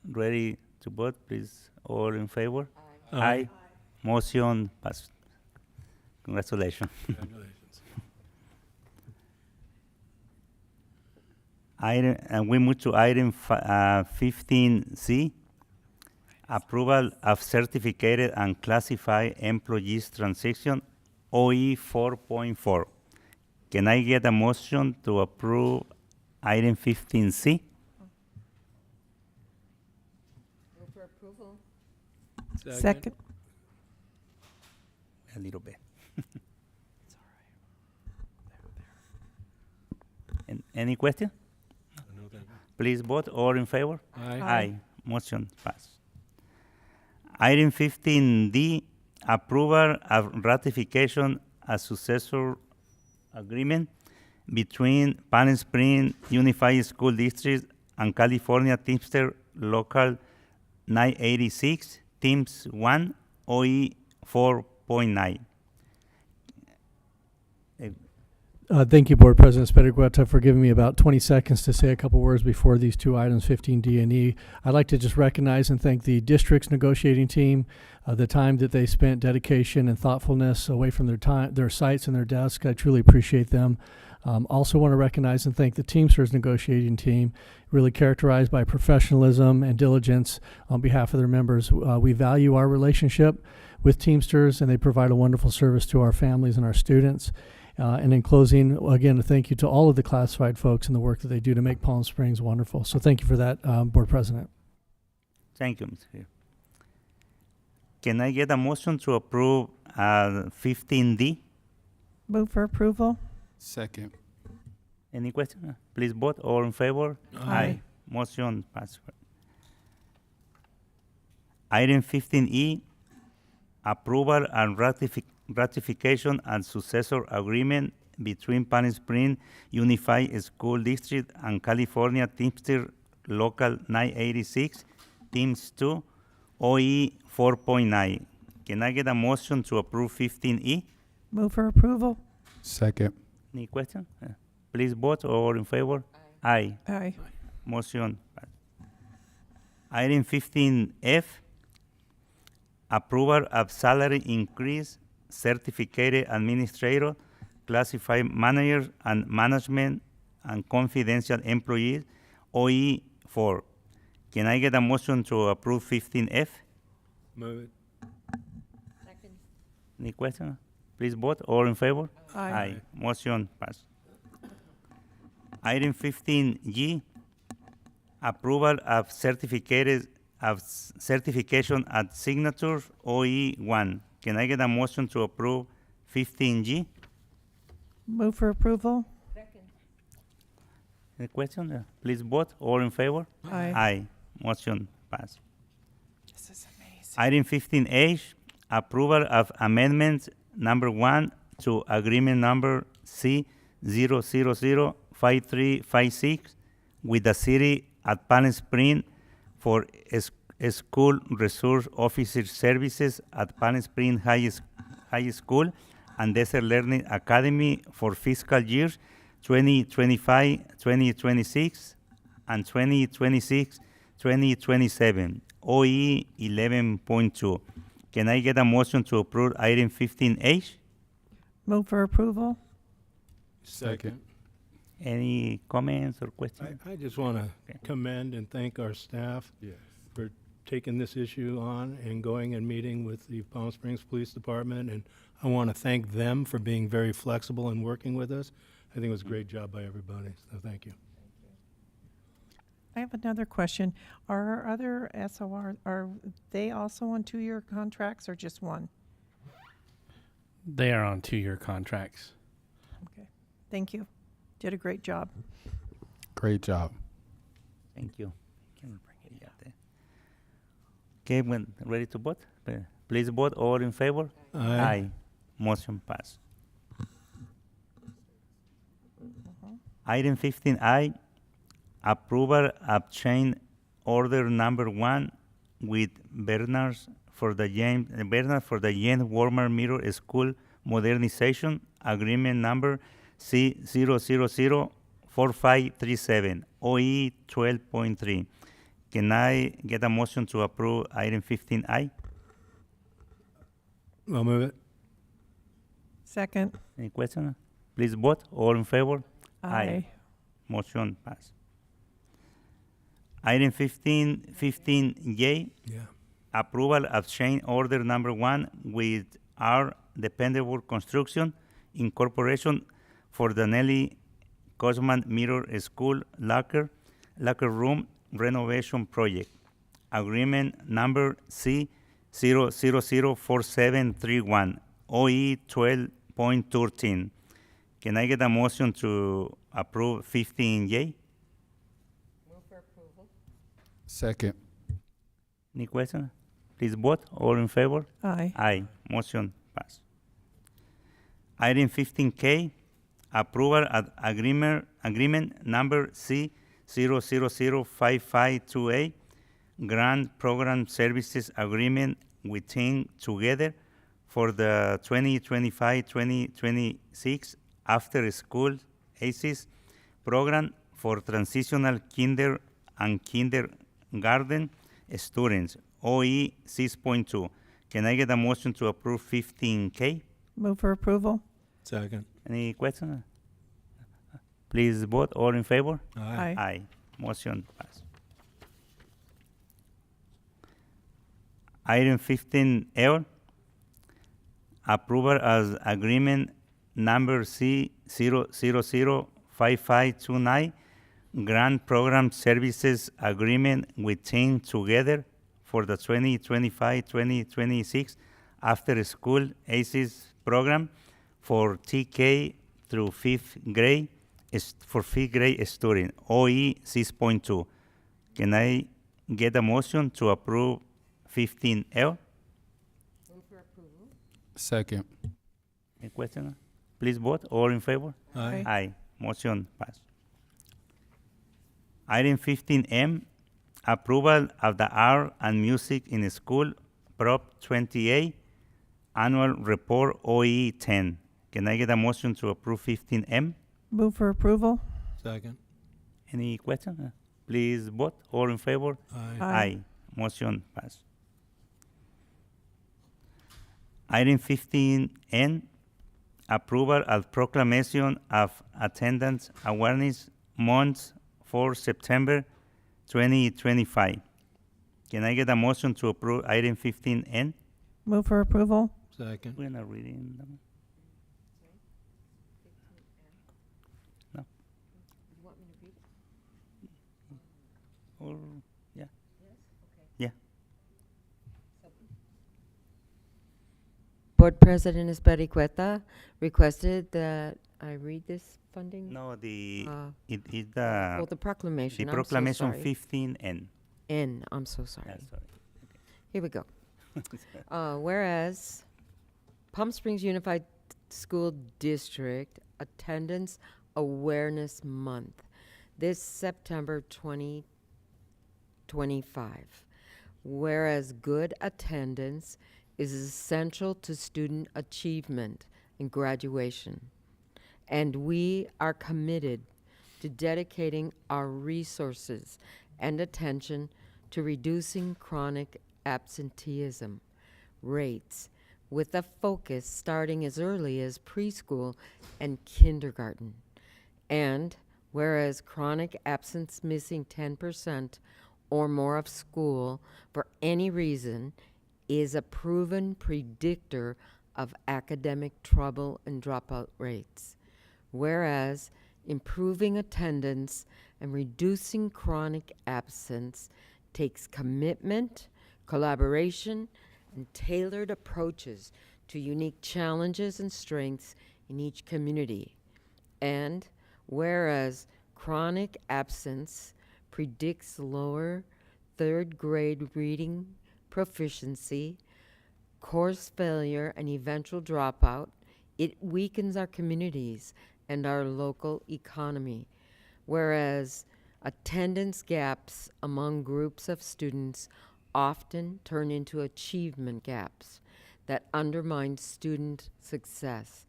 ready to vote. Please, all in favor? Aye. Aye. Motion passed. Congratulations. Congratulations. And we move to item 15C, approval of certificated and classified employees transaction, OE 4.4. Can I get a motion to approve item 15C? Move for approval. Second. A little bit. And any question? No, thank you. Please vote. All in favor? Aye. Aye. Motion passed. Item 15D, approval of ratification of successor agreement between Palm Springs Unified School District and California Teamster Local 986, Teams 1, OE 4.9. Thank you, Board President Spedigueta, for giving me about 20 seconds to say a couple words before these two items, 15D and E. I'd like to just recognize and thank the district's negotiating team, the time that they spent, dedication and thoughtfulness away from their sites and their desk. I truly appreciate them. Also want to recognize and thank the Teamsters negotiating team, really characterized by professionalism and diligence on behalf of their members. We value our relationship with Teamsters, and they provide a wonderful service to our families and our students. And in closing, again, a thank you to all of the classified folks and the work that they do to make Palm Springs wonderful. So thank you for that, Board President. Thank you, Mr. Hill. Can I get a motion to approve 15D? Move for approval. Second. Any question? Please vote. All in favor? Aye. Motion passed. Item 15E, approval and ratification and successor agreement between Palm Springs Unified School District and California Teamster Local 986, Teams 2, OE 4.9. Can I get a motion to approve 15E? Move for approval. Second. Any question? Please vote. All in favor? Aye. Aye. Motion passed. Item 15F, approval of salary increase, certificated administrator, classified managers and management and confidential employees, OE 4. Can I get a motion to approve 15F? Move it. Any question? Please vote. All in favor? Aye. Motion passed. Item 15G, approval of certification and signatures, OE 1. Can I get a motion to approve 15G? Move for approval. Any question? Please vote. All in favor? Aye. Aye. Motion passed. This is amazing. Item 15H, approval of amendments number 1 to agreement number C0005356 with the city at Palm Springs for school resource officer services at Palm Springs High School and Desert Learning Academy for fiscal years 2025, 2026, and 2026, 2027, OE 11.2. Can I get a motion to approve item 15H? Move for approval. Second. Any comments or questions? I just want to commend and thank our staff for taking this issue on and going and meeting with the Palm Springs Police Department. And I want to thank them for being very flexible and working with us. I think it was a great job by everybody, so thank you. I have another question. Are our other SOR, are they also on 2-year contracts or just one? They are on 2-year contracts. Okay. Thank you. Did a great job. Great job. Thank you. Can bring it out there. Okay, when ready to vote? Please vote. All in favor? Aye. Motion passed. Item 15I, approval of change order number 1 with Bernard for the James Warmer Middle School modernization agreement number C0004537, OE 12.3. Can I get a motion to approve item 15I? I'll move it. Second. Any question? Please vote. All in favor? Aye. Motion passed. Item 15J, approval of change order number 1 with our Dependable Construction Incorporation for the Nelly Cosman Middle School locker room renovation project. Agreement number C0004731, OE 12.13. Can I get a motion to approve 15J? Move for approval. Second. Any question? Please vote. All in favor? Aye. Aye. Motion passed. Item 15K, approval of agreement number C0005528, Grant Program Services Agreement with Think Together for the 2025-2026 After School ACES program for transitional kinder and kindergarten students, OE 6.2. Can I get a motion to approve 15K? Move for approval. Second. Any questions? Please vote. All in favor? Aye. Aye. Motion passed. Item 15L, approval as agreement number C0005529, grant program services agreement with Team Together for the 2025-2026 after school ACES program for TK through fifth grade for fifth grade student, OE 6.2. Can I get a motion to approve 15L? Second. Any question? Please vote. All in favor? Aye. Aye. Motion passed. Item 15M, approval of the art and music in school Prop 28 annual report OE 10. Can I get a motion to approve 15M? Move for approval. Second. Any question? Please vote. All in favor? Aye. Aye. Motion passed. Item 15N, approval of proclamation of Attendance Awareness Month for September 2025. Can I get a motion to approve item 15N? Move for approval. Second. We're not reading them. No? Or, yeah. Yeah. Board President Espericueta requested that I read this funding. No, the Uh, it is the the proclamation. the I'm so proclamation sorry. 15N. I'm so sorry. Yeah, sorry. Here we go. Whereas Palm Springs Unified School District Attendance Awareness Month this September 2025. Whereas good attendance is essential to student achievement and graduation, and we are committed to dedicating our resources and attention to reducing chronic absenteeism rates with a focus starting as early as preschool and kindergarten. And whereas chronic absence missing 10% or more of school for any reason is a proven predictor of academic trouble and dropout rates. Whereas improving attendance and reducing chronic absence takes commitment, collaboration, and tailored approaches to unique challenges and strengths in each community. And whereas chronic absence predicts lower third grade reading proficiency, course failure, and eventual dropout, it weakens our communities and our local economy. Whereas attendance gaps among groups of students often turn into achievement gaps that undermine student success.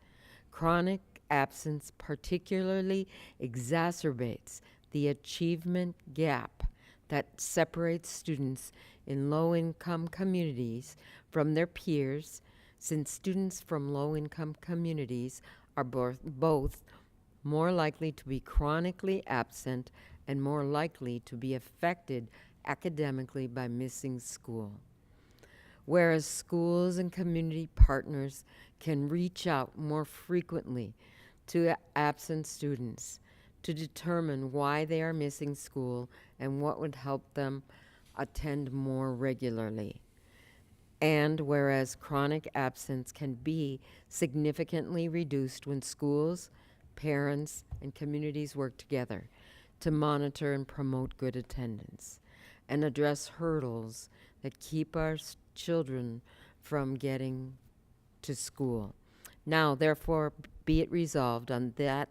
Chronic absence particularly exacerbates the achievement gap that separates students in low-income communities from their peers, since students from low-income communities are both more likely to be chronically absent and more likely to be affected academically by missing school. Whereas schools and community partners can reach out more frequently to absent students to determine why they are missing school and what would help them attend more regularly. And whereas chronic absence can be significantly reduced when schools, parents, and communities work together to monitor and promote good attendance and address hurdles that keep our children from getting to school. Now, therefore, be it resolved on that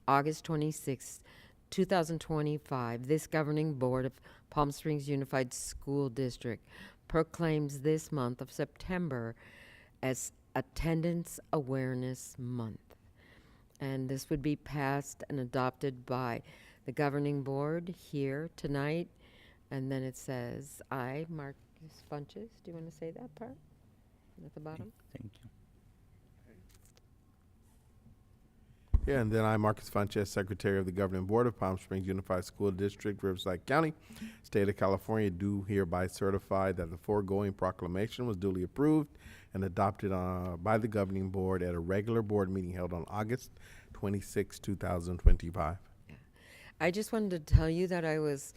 August 26, 2025, this governing board of Palm Springs Unified School District proclaims this month of September as Attendance Awareness Month. And this would be passed and adopted by the governing board here tonight. And then it says, I, Marcus Funches. Do you want to say that part at the bottom? Thank you. Yeah, and then I, Marcus Sanchez, Secretary of the Governing Board of Palm Springs Unified School District, Riverside County, State of California, do hereby certify that the foregoing proclamation was duly approved and adopted by the Governing Board at a regular board meeting held on August 26, 2025. I just wanted to tell you that I was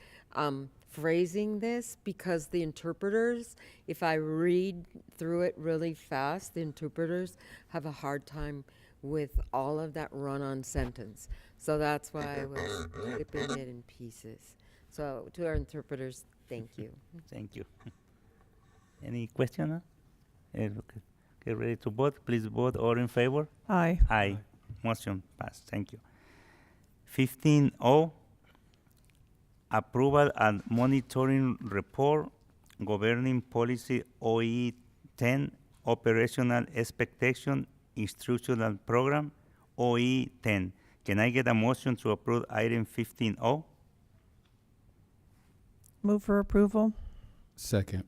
phrasing this because the interpreters, if I read through it really fast, the interpreters have a hard time with all of that run-on sentence. So that's why I was flipping it in pieces. So to our interpreters, thank you. Thank you. Any question? Okay, ready to vote? Please vote. All in favor? Aye. Aye. Motion passed. Thank you. 15O, approval and monitoring report, governing policy OE 10, operational expectation, instructional program, OE 10. Can I get a motion to approve item 15O? Move for approval. Second.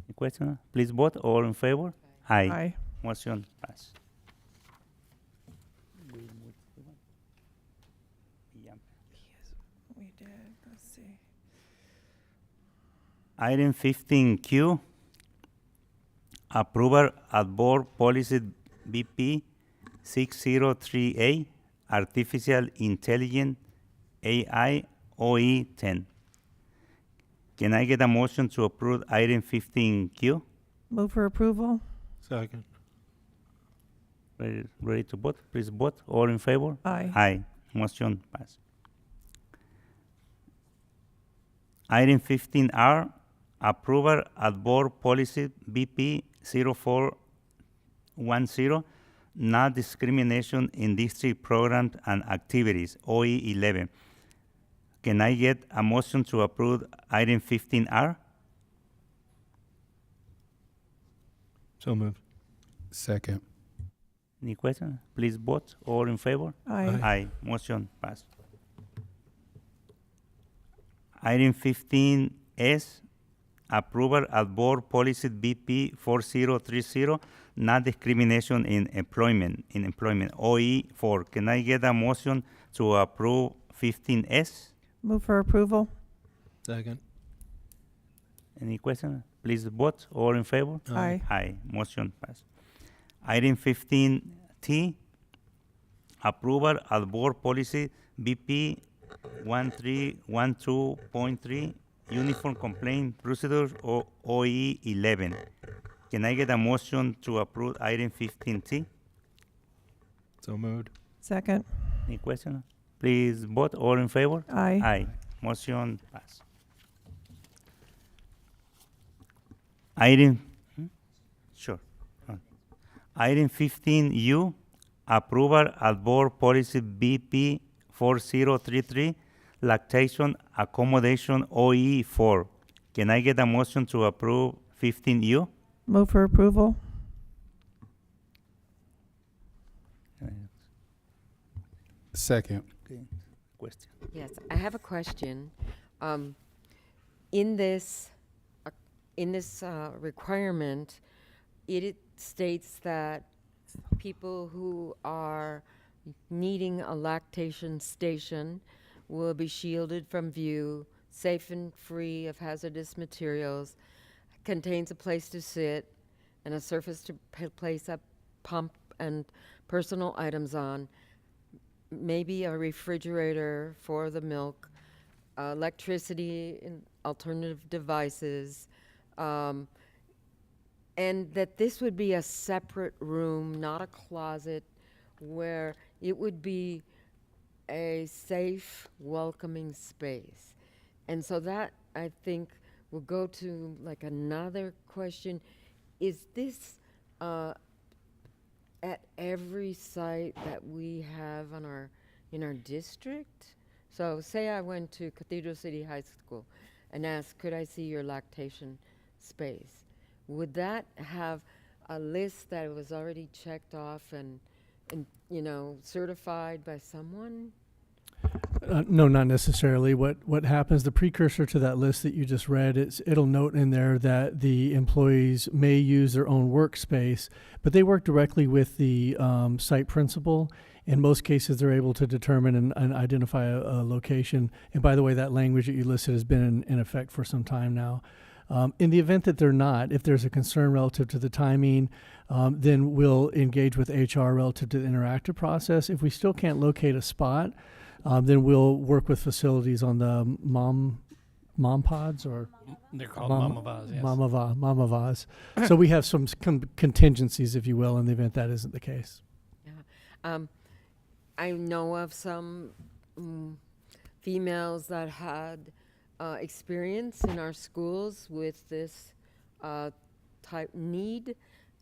Any question? Please vote. All in favor? Aye. Aye. Motion passed. We did. Let's see. Item 15Q, approval at board policy BP 603A, artificial intelligence AI OE 10. Can I get a motion to approve item 15Q? Move for approval. Second. Ready to vote? Please vote. All in favor? Aye. Aye. Motion passed. Item 15R, approval at board policy BP 0410, non-discrimination in district programs and activities, OE 11. Can I get a motion to approve item 15R? So moved. Second. Any question? Please vote. All in favor? Aye. Aye. Motion passed. Item 15S, approval at board policy BP 4030, non-discrimination in employment, OE 4. Can I get a motion to approve 15S? Move for approval. Second. Any question? Please vote. All in favor? Aye. Aye. Motion passed. Item 15T, approval at board policy BP 1312.3, uniform complaint procedures, OE 11. Can I get a motion to approve item 15T? So moved. Second. Any question? Please vote. All in favor? Aye. Aye. Motion passed. Item, sure. Item 15U, approval at board policy BP 4033, lactation accommodation OE 4. Can I get a motion to approve 15U? Move for approval. Second. Okay. Question. Yes, I have a question. In this requirement, it states that people who are needing a lactation station will be shielded from view, safe and free of hazardous materials, contains a place to sit and a surface to place a pump and personal items on, maybe a refrigerator for the milk, electricity and alternative devices, and that this would be a separate room, not a closet, where it would be a safe, welcoming space. And so that, I think, will go to like another question. Is this at every site that we have in our district? So say I went to Cathedral City High School and asked, could I see your lactation space? Would that have a list that was already checked off and certified by someone? No, not necessarily. What happens, the precursor to that list that you just read, it'll note in there that the employees may use their own workspace, but they work directly with the site principal, In most cases, they're able to determine and identify a location. And by the way, that language that you listed has been in effect for some time now. In the event that they're not, if there's a concern relative to the timing, then we'll engage with HR relative to the interactive process. If we still can't locate a spot, then we'll work with facilities on the mom pods, or They're called Mama Vaz, yes. Mama Vaz. So we have some contingencies, if you will, in the event that isn't the case. Yeah. I know of some females that had experience in our schools with this type need,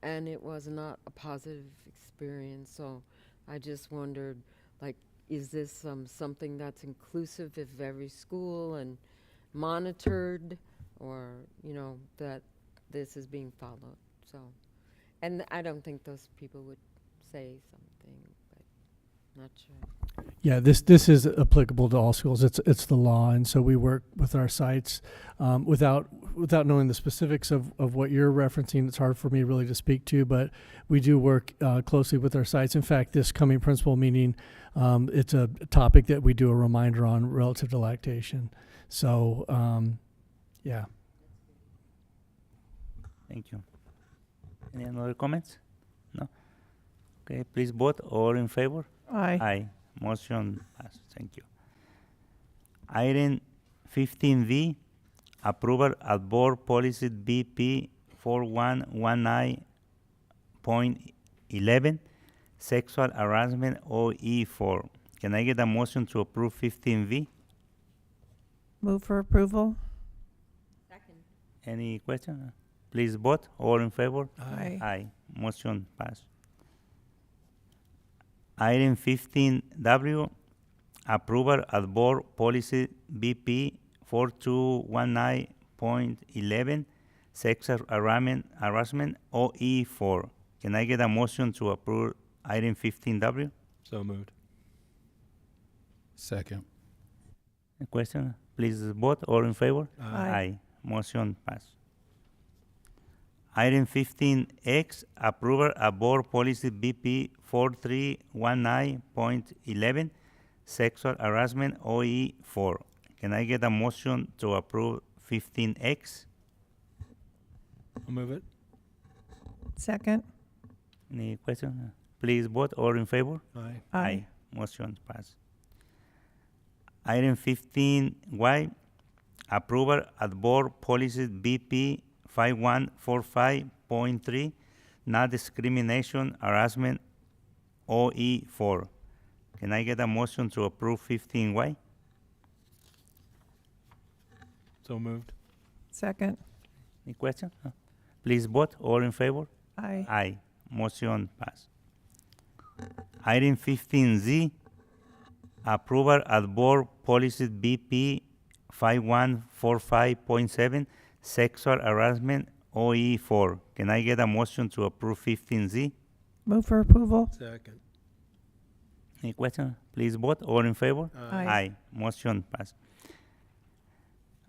and it was not a positive experience. So I just wondered, like, is this something that's inclusive of every school and monitored, or, you know, that this is being followed? So, and I don't think those people would say something, but not sure. Yeah, this is applicable to all schools. It's the law, and so we work with our sites without knowing the specifics of what you're referencing. It's hard for me really to speak to, but we do work closely with our sites. In fact, this coming principal meeting, it's a topic that we do a reminder on relative to lactation. So, yeah. Thank you. Any other comments? No? Okay, please vote. All in favor? Aye. Aye. Motion passed. Thank you. Item 15V, approval of board policy BP 4119.11, sexual harassment OE4. Can I get a motion to approve 15V? Move for approval. Any question? Please vote. All in favor? Aye. Aye. Motion passed. Item 15W, approval of board policy BP 4219.11, sexual harassment OE4. Can I get a motion to approve item 15W? So moved. Second. A question? Please vote. All in favor? Aye. Motion passed. Item 15X, approval of board policy BP 4319.11, sexual harassment OE4. Can I get a motion to approve 15X? I'll move it. Second. Any question? Please vote. All in favor? Aye. Aye. Motion passed. Item 15Y, approval of board policy BP 5145.3, not discrimination, harassment OE4. Can I get a motion to approve 15Y? So moved. Second. Any question? Please vote. All in favor? Aye. Aye. Motion passed. Item 15Z, approval of board policy BP 5145.7, sexual harassment OE4. Can I get a motion to approve 15Z? Move for approval. Second. Any question? Please vote. All in favor? Aye. Motion passed.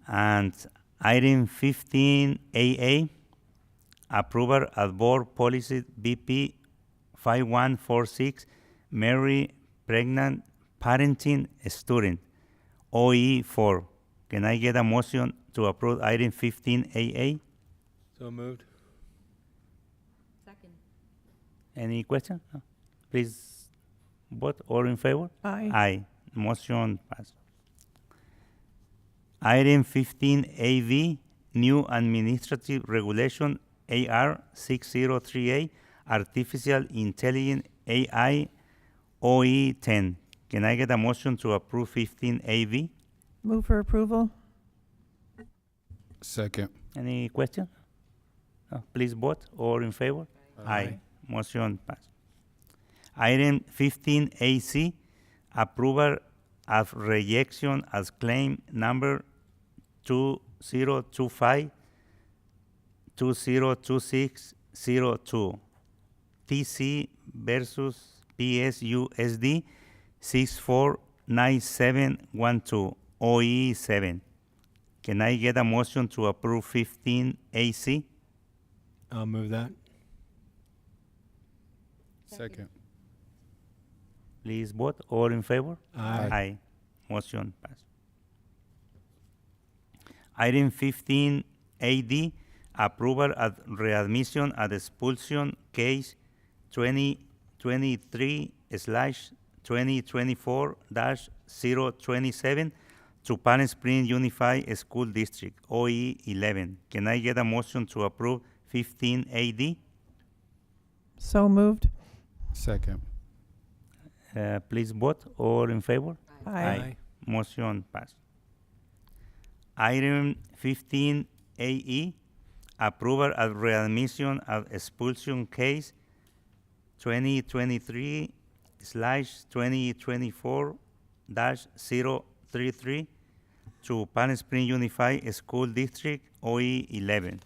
And item 15AA, approval of board policy BP 5146, married, pregnant, parenting student OE4. Can I get a motion to approve item 15AA? So moved. Second. Any question? No? Please vote. All in favor? Aye. Aye. Motion passed. Item 15AV, new administrative regulation AR 6038, artificial intelligence AI OE10. Can I get a motion to approve 15AV? Move for approval. Second. Any question? No? Please vote. All in favor? Aye. Motion passed. Item 15AC, approval of rejection as claim number 2025 202602 TC versus PSUSD 649712 OE7. Can I get a motion to approve 15AC? I'll move that. Second. Please vote. All in favor? Aye. Aye. Motion passed. Item 15 AD, approval of readmission at expulsion case 2023/2024-027 to Palm Springs Unified School District, OE 11. Can I get a motion to approve 15 AD? So moved. Second. Please vote. All in favor? Aye. Motion passed. Item 15 AE, approval of readmission of expulsion case 2023/2024-033 to Palm Springs Unified School District, OE 11.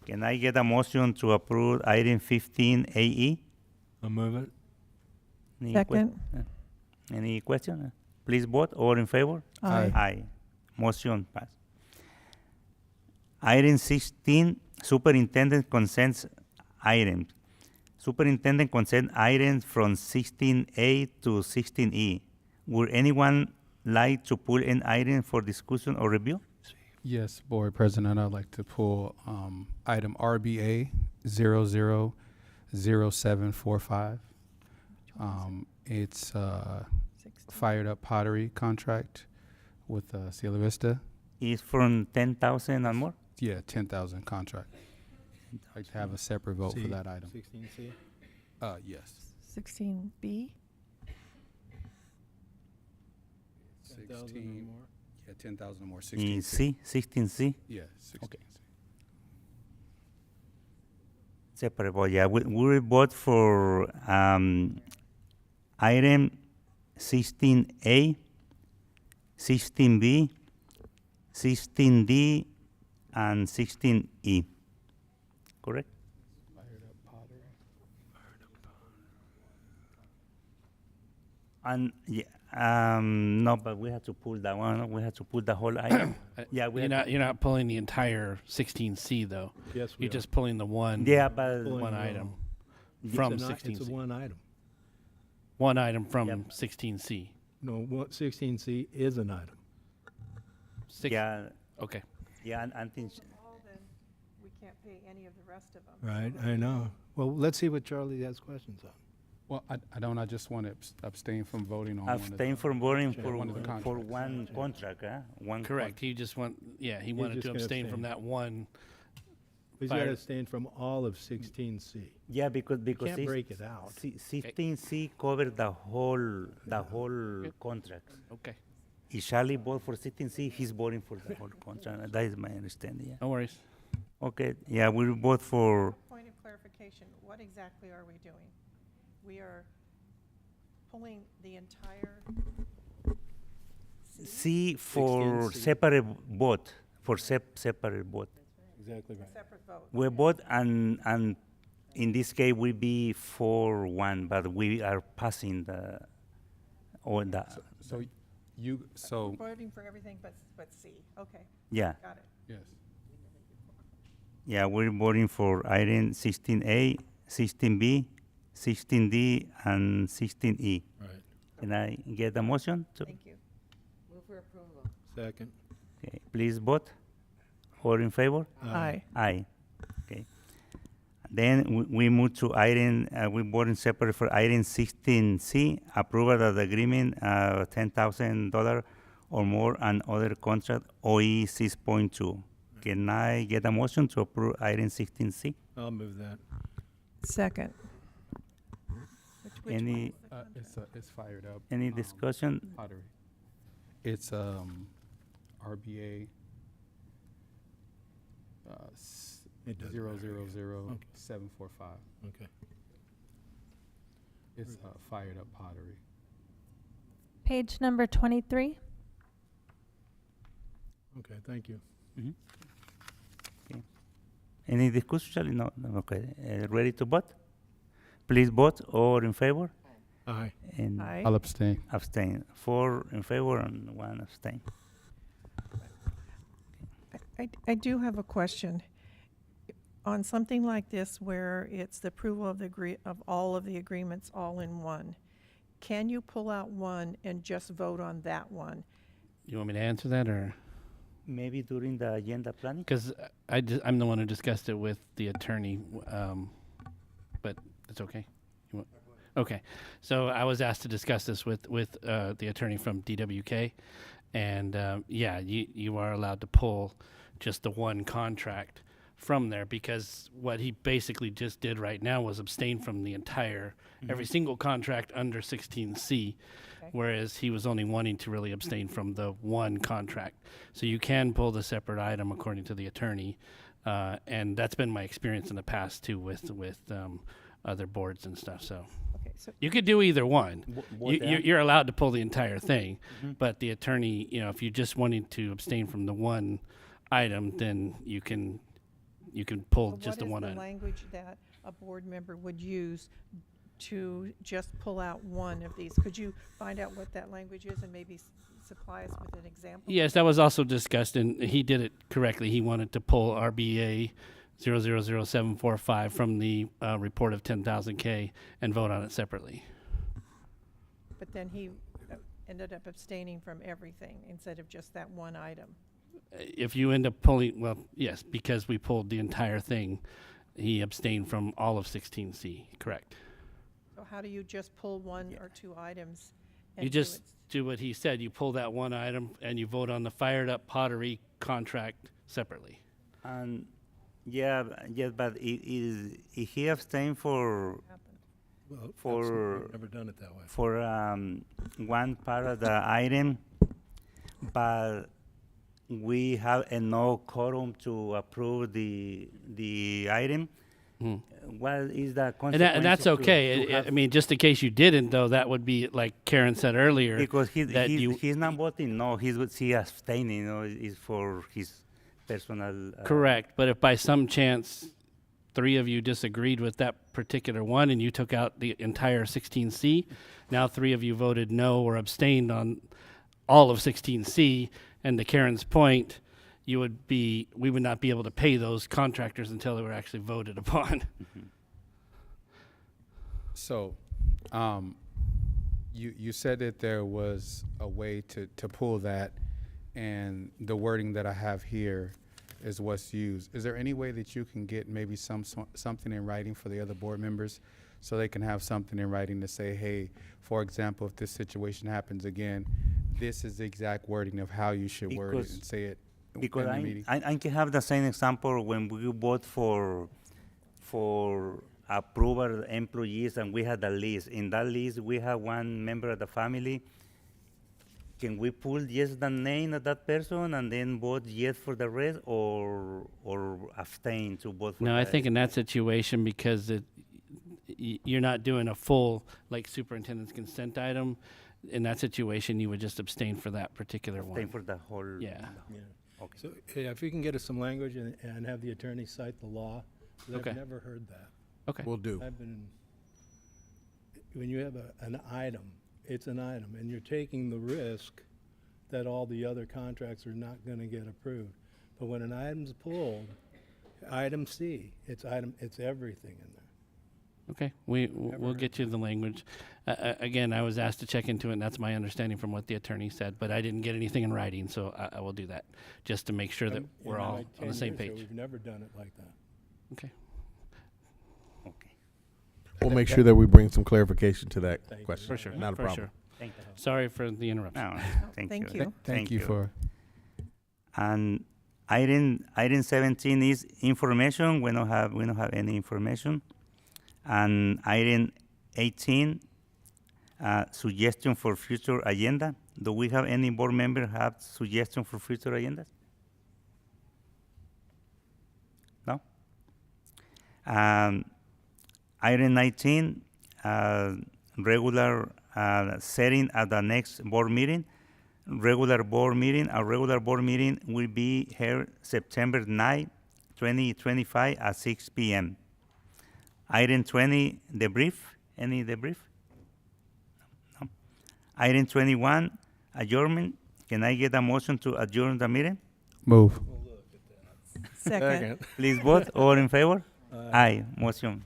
Can I get a motion to approve item 15 AE? I'll move it. Second. Any question? Please vote. All in favor? Aye. Aye. Motion passed. Item 16, superintendent consents items. Superintendent consent items from 16A to 16E. Would anyone like to pull an item for discussion or review? Yes, Board President, I'd like to pull item RBA 000745. It's fired up pottery contract with Cielo Vista. Is from 10,000 and more? Yeah, 10,000 contract. I'd like to have a separate vote for that item. 16C. Yes. 16B. 16. Yeah, 10,000 or more. In 16C. C, 16C? Yeah, 16C. Okay. Separate vote, yeah. We will vote for item 16A, 16B, 16D, and 16E. Correct? And no, but we have to pull that one. We have to pull the whole item. Yeah, we You're not pulling the entire 16C though. Yes, we You're are. just pulling the one. Yeah, but Pulling one the item It's from It's 16C. a one item. One item from Yep. 16C. No, 16C is an item. yeah, Okay. yeah, and I think All then, we can't pay any of the rest of them. Right, I know. Well, let's see what Charlie has questions on. Well, I don't. I just want to abstain from voting on one of the- abstain from voting Yeah, for one of the for contracts. one contract, huh? One Correct. He just he wanted just to gonna abstain from abstain. that one. He's got to Fire- abstain from all of 16C. Yeah, because Can't break it out. 16C covers the whole contract. Okay. If Charlie vote for 16C, he's voting for the whole contract. That is my understanding. Yeah. No worries. Okay. Yeah, we'll vote for Point of clarification, what exactly are we doing? We are pulling the entire C for 16C. separate vote. For separate vote. Exactly right. separate vote. We vote and in this case will be 4-1, but we are passing the So you so Voting for everything but C. Okay, yeah. got it. yes. Yeah, we're voting for item 16A, 16B, 16D, and 16E. Right. Can I get a motion? Thank you. Move for approval. Second. Okay, please vote. All in favor? Aye. Aye. Okay. Then we move to item, we voting separate for item 16C, approval of the agreement, $10,000 or more and other contract OE 6.2. Can I get a motion to approve item 16C? I'll move that. Second. Which Any It's fired up. any discussion? Pottery. It's RBA It doesn't matter. 000745. Okay. It's fired up pottery. Page number 23. Okay, thank you. Mhm. Okay. Any discussion? Charlie? No. Okay. Ready to vote? Please vote. All in favor? Aye. And Aye. I'll abstain. abstain. 4 in favor and 1 abstain. I do have a question. on something like this where it's the approval of of all of the agreements all in one, can you pull out one and just vote on that one? You want me to answer that, or? Maybe during the agenda planning? Because I'm the one who discussed it with the attorney, but it's okay. You want? Okay. So I was asked to discuss this with the attorney from DWK, and yeah, you are allowed to pull just the one contract from there, because what he basically just did right now was abstain from the entire, every single contract under 16C, whereas he was only wanting to really abstain from the one contract. So you can pull the separate item according to the attorney, and that's been my experience in the past too with other boards and stuff. So, you could do either one. You're allowed to pull the entire thing, but the attorney, if you just wanted to abstain from the one item, then you can pull just the one What is item. the language that a board member would use to just pull out one of these? Could you find out what that language is and maybe supply us with an example? Yes, that was also discussed, and he did it correctly. He wanted to pull RBA 000745 from the report of 10,000K and vote on it separately. But then he ended up abstaining from everything instead of just that one item. If you end up pulling, well, yes, because we pulled the entire thing, he abstained from all of 16C, correct. So how do you just pull one or two items? And You just do what he said. You pull that one item and you vote on the fired up pottery contract separately. And but if he abstained for Well, never done it that way. for one part of the item, but we have no quorum to approve the item. What is the consequence? And that's okay. I mean, just in case you didn't, though, that would be like Karen said earlier. Because he's not voting no, he's abstaining. Is for his personal. Correct. But if by some chance 3 of you disagreed with that particular one and you took out the entire 16C, now 3 of you voted no or abstained on all of 16C, and to Karen's point, we would not be able to pay those contractors until they were actually voted upon. So, you said that there was a way to pull that, and the wording that I have here is what's used. Is there any way that you can get maybe something in writing for the other board members, so they can have something in writing to say, hey, for example, if this situation happens again, this is the exact wording of how you should word it and say it Because in the meeting? I can have the same example when we vote for approval employees, and we had a list. In that list, we have one member of the family. Can we pull just the name of that person and then vote yes for the rest, or abstain to vote for? No, I think in that situation, because you're not doing a full like superintendent's consent item, in that situation you would just abstain for that particular one. Abstain for the whole. Yeah. Okay. So if you can get us some language and have the attorney cite the law, 'cause Okay. I've never heard that. Okay. Will do. When you have an item, it's an item, and you're taking the risk that all the other contracts are not going to get approved. But when an item's pulled, item C, it's everything in there. Okay, we'll get you the language. Again, I was asked to check into it, and that's my understanding from what the attorney said, but I didn't get anything in writing, so I will do that, just to make sure that we're all on the same page. We've never done it like that. Okay. We'll make sure that we bring some clarification to that question. For sure. Not a For problem. sure. Sorry for the interruption. No, thank Thank you. you. Thank you for. And item 17 is information. We don't have any information. And item 18, suggestion for future agenda. Do we have any board member have suggestion for future agendas? No. Item 19, regular setting at the next board meeting. Our regular board meeting will be here September 9, 2025 at 6 p.m. Item 20, debrief. Any debrief? No. Item 21, adjournment. Can I get a motion to adjourn the meeting? Move. Second. Please vote. All in favor? Aye. Aye. Motion